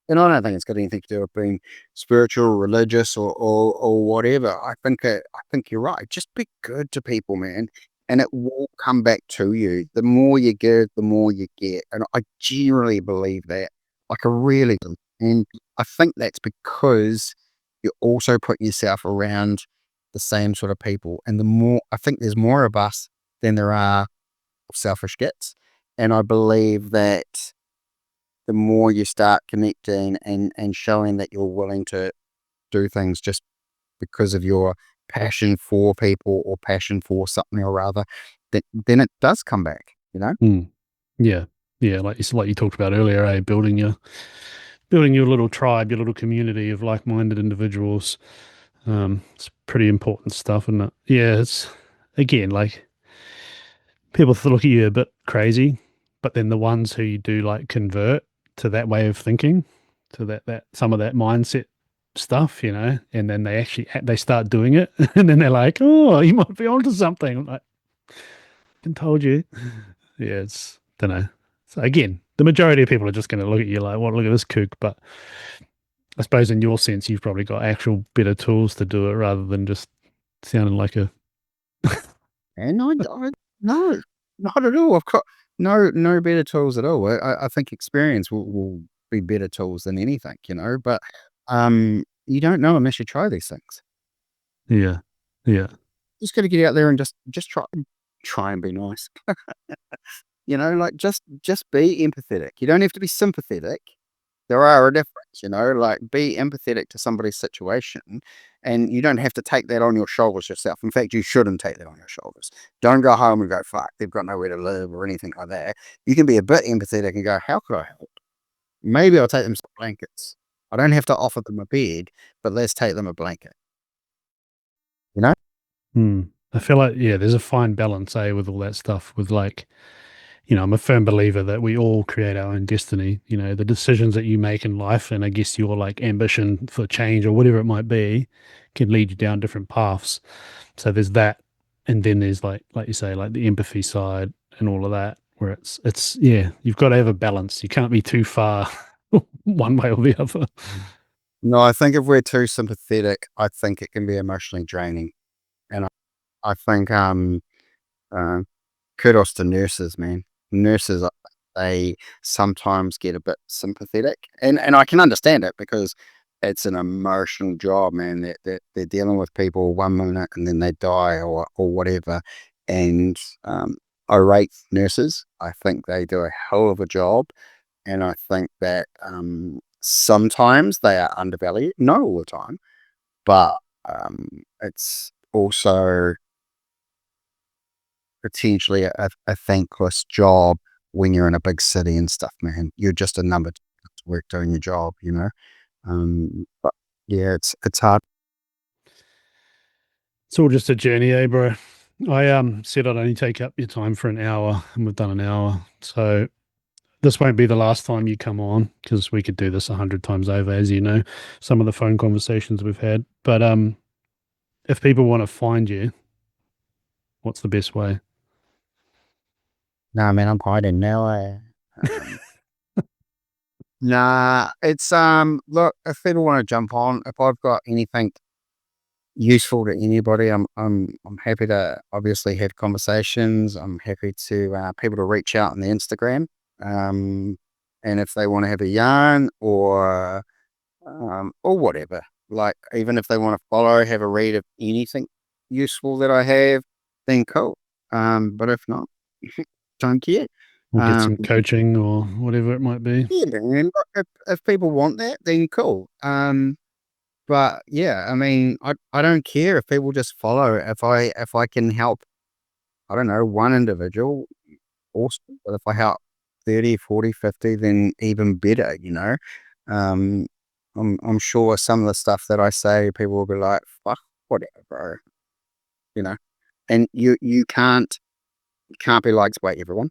Speaker 3: and I don't think it's got anything to do with being spiritual, religious, or whatever. I think you're right. Just be good to people, man, and it will come back to you. The more you give, the more you get, and I genuinely believe that. Like I really do, and I think that's because you also put yourself around the same sort of people, and the more I think there's more of us than there are selfish gits, and I believe that the more you start connecting and showing that you're willing to do things just because of your passion for people or passion for something or other, that then it does come back.
Speaker 2: mm, yeah, yeah, like you talked about earlier, building your little tribe, your little community of like-minded individuals. It's pretty important stuff, isn't it? Yeah, it's again like people look at you a bit crazy, but then the ones who you do like convert to that way of thinking, to that some of that mindset stuff, and then they start doing it, and then they're like, oh, you might be onto something. I'm like, I told you. Yeah, it's don't know. So again, the majority of people are just going to look at you like, "What? Look at this kook." But I suppose in your sense, you've probably got actual better tools to do it rather than just sounding like a
Speaker 3: And I no, not at all. Of course, no better tools at all. I think experience will be better tools than anything, but you don't know unless you try these things.
Speaker 2: Yeah. Yeah.
Speaker 3: Just got to get out there and just try and be nice. Like just be empathetic. You don't have to be sympathetic. There are a difference, like be empathetic to somebody's situation, and you don't have to take that on your shoulders yourself. In fact, you shouldn't take that on your shoulders. Don't go home and go, fuck, they've got nowhere to live or anything like that. You can be a bit empathetic and go, how could I help? Maybe I'll take them some blankets. I don't have to offer them a bed, but let's take them a blanket, you know?
Speaker 2: Hmm. I feel like, yeah, there's a fine balance, with all that stuff. With like, I'm a firm believer that we all create our own destiny. The decisions that you make in life, and I guess your like ambition for change or whatever it might be, can lead you down different paths. So there's that, and then there's like you say, like the empathy side and all of that, where it's yeah, you've got to have a balance. You can't be too far one way or the other.
Speaker 3: No, I think if we're too sympathetic, I think it can be emotionally draining. And I think uh, kudos to nurses, man. Nurses, they sometimes get a bit sympathetic, and I can understand it because it's an emotional job, man. They're dealing with people 1 minute and then they die or whatever. And I rate nurses. I think they do a hell of a job, and I think that sometimes they are undervalued. Not all the time, but it's also potentially a thankless job when you're in a big city and stuff, man. You're just a number to work doing your job. But yeah, it's hard.
Speaker 2: It's all just a journey, bro. I said I'd only take up your time for an hour, and we've done an hour. So this won't be the last time you come on, because we could do this 100 times over, as you know, some of the phone conversations we've had. But if people want to find you, what's the best way?
Speaker 3: Nah, man, I'm hiding now. Um, nah, it's look, if people want to jump on, if I've got anything useful to anybody, I'm happy to obviously have conversations. I'm happy to people to reach out on the Instagram. Um, and if they want to have a yarn or whatever. Like even if they want to follow, have a read of anything useful that I have, then cool. But if not, don't care.
Speaker 2: We'll get
Speaker 3: Um,
Speaker 2: some coaching or whatever it might be.
Speaker 3: yeah, man. If people want that, then cool. But yeah, I mean, I don't care if people just follow. If I can help, I don't know, one individual, awesome. But if I help 30, 40, 50, then even better. Um, I'm sure some of the stuff that I say, people will be like, fuck, whatever, bro. You know, and you can't be liked by everyone.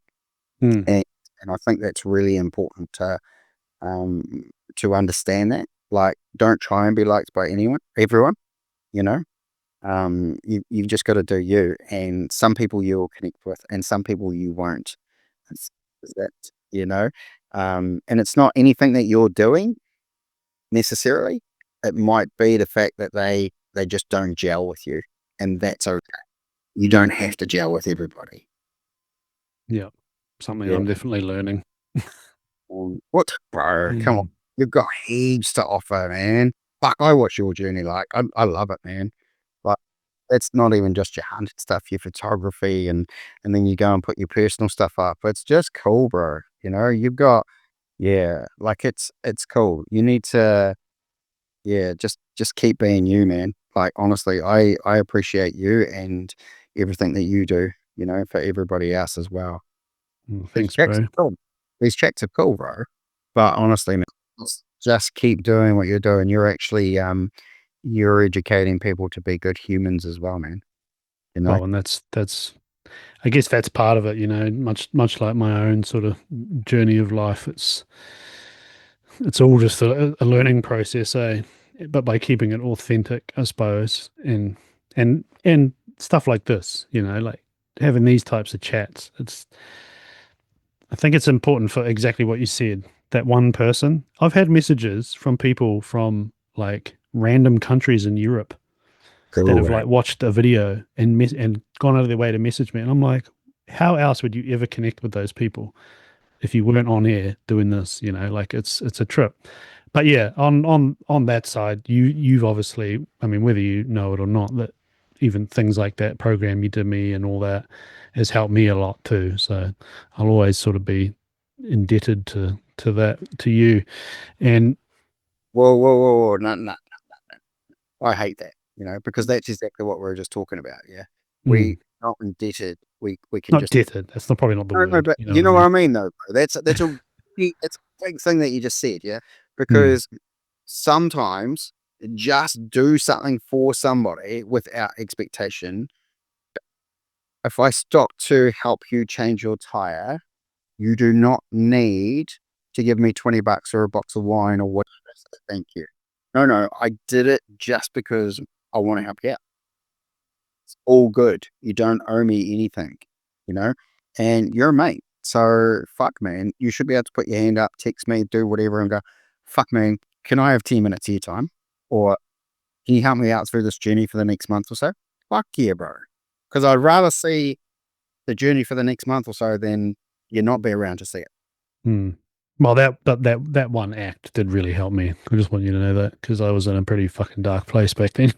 Speaker 2: Hmm.
Speaker 3: And I think that's really important um to understand that. Like, don't try and be liked by everyone, you know. You've just got to do you, and some people you will connect with, and some people you won't. It's, it's that, you know. And it's not anything that you're doing necessarily. It might be the fact that they just don't gel with you, and that's okay. You don't have to gel with everybody.
Speaker 2: Yeah. Something
Speaker 3: Yeah.
Speaker 2: I'm definitely learning.
Speaker 3: What, bro? Come on,
Speaker 2: Mm.
Speaker 3: you've got heaps to offer, man. Fuck, I watch your journey. Like, I love it, man. Like, it's not even just your hunting stuff, your photography, and then you go and put your personal stuff up. It's just cool, bro. You've got, yeah, like it's cool. You need to, yeah, just keep being you, man. Like, honestly, I appreciate you and everything that you do. For everybody else as well.
Speaker 2: Well,
Speaker 3: These
Speaker 2: thanks,
Speaker 3: checks
Speaker 2: bro.
Speaker 3: are cool. These checks are cool, bro. But honestly, man, just keep doing what you're doing. You're educating people to be good humans as well, man. You know?
Speaker 2: Oh, and that's I guess that's part of it, much like my own sort of journey of life. It's all just a learning process, eh? But by keeping it authentic, I suppose, and stuff like this, like having these types of chats. I think it's important for exactly what you said. That one person. I've had messages from people from like random countries in Europe that
Speaker 3: Cool,
Speaker 2: have
Speaker 3: bro.
Speaker 2: like watched a video and gone out of their way to message me, and I'm like, how else would you ever connect with those people if you weren't on air doing this? You know, like it's a trip. But yeah, on that side, you've obviously, I mean, whether you know it or not, that even things like that program you did me and all that has helped me a lot too. So I'll always sort of be indebted to that to you. And
Speaker 3: Whoa, whoa, whoa, whoa. No, no, I hate that, because that's exactly what we were just talking about. Yeah.
Speaker 2: mm,
Speaker 3: We not indebted. We can
Speaker 2: not
Speaker 3: just,
Speaker 2: debted. That's not probably not the
Speaker 3: no,
Speaker 2: word.
Speaker 3: but
Speaker 2: You know
Speaker 3: you
Speaker 2: what I
Speaker 3: know what
Speaker 2: mean?
Speaker 3: I mean, though, bro. It's a big thing that you just said. Yeah.
Speaker 2: Mm,
Speaker 3: Because sometimes just do something for somebody without expectation. If I stop to help you change your tire, you do not need to give me $20 or a box of wine or whatever. Thank you. No, no, I did it just because I want to help you out. It's all good. You don't owe me anything, you know, and you're a mate. So fuck, man. You should be able to put your hand up, text me, do whatever, and go, fuck, man. Can I have 10 minutes of your time? Or can you help me out through this journey for the next month or so? Fuck yeah, bro. Because I'd rather see the journey for the next month or so than you not be around to see it.
Speaker 2: mm. Well, that one act did really help me. I just want you to know that because I was in a pretty fucking dark place back then.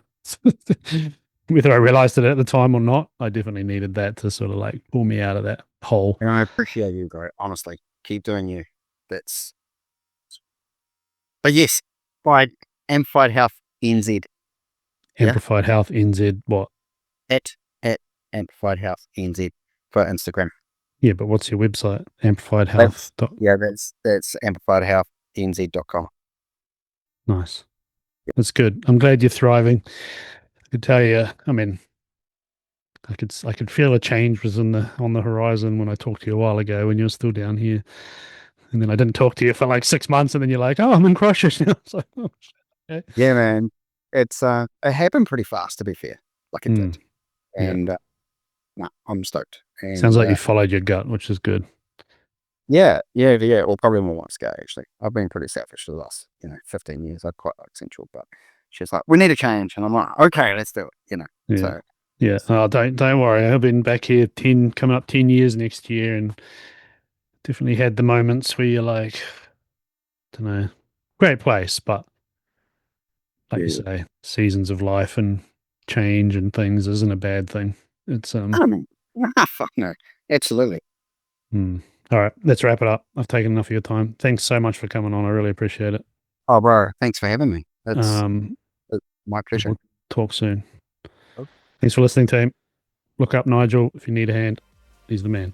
Speaker 2: Whether I realized it at the time or not, I definitely needed that to sort of like pull me out of that hole.
Speaker 3: And I appreciate you, bro. Honestly, keep doing you. That's, but yes, by Amplified Health NZ. Yeah.
Speaker 2: Amplified Health NZ, what?
Speaker 3: At Amplified Health NZ for Instagram.
Speaker 2: Yeah, but what's your website? Amplified
Speaker 3: That's,
Speaker 2: Health. Dot,
Speaker 3: yeah, that's amplifiedhealthnz.com.
Speaker 2: nice. That's good. I'm glad you're thriving. I could tell you. I mean, I could feel a change was on the horizon when I talked to you a while ago when you were still down here, and then I didn't talk to you for like 6 months, and then you're like, "Oh, I'm in Christchurch now." It's like, oh, shit. Okay.
Speaker 3: Yeah, man. It happened pretty fast, to be fair. Like it
Speaker 2: Hmm.
Speaker 3: did.
Speaker 2: Yeah.
Speaker 3: And nah, I'm stoked.
Speaker 2: Sounds
Speaker 3: And
Speaker 2: like you followed your gut, which is good.
Speaker 3: yeah, yeah, yeah. Well, probably more once ago, actually. I've been pretty selfish for the last, 15 years. I quite like Central, but she's like, we need a change. And I'm like, okay, let's do it.
Speaker 2: Yeah.
Speaker 3: So,
Speaker 2: Yeah. Oh, don't worry. I've been back here coming up 10 years next year, and definitely had the moments where you're like, don't know, great place, but like you
Speaker 3: yeah.
Speaker 2: say, seasons of life and change and things isn't a bad thing. It's
Speaker 3: I mean, fuck no. Absolutely.
Speaker 2: hmm. All right, let's wrap it up. I've taken enough of your time. Thanks so much for coming on. I really appreciate it.
Speaker 3: Oh, bro, thanks for having me.
Speaker 2: Um,
Speaker 3: It's my pleasure.
Speaker 2: we'll talk soon. Thanks for listening, team. Look up Nigel if you need a hand. He's the man.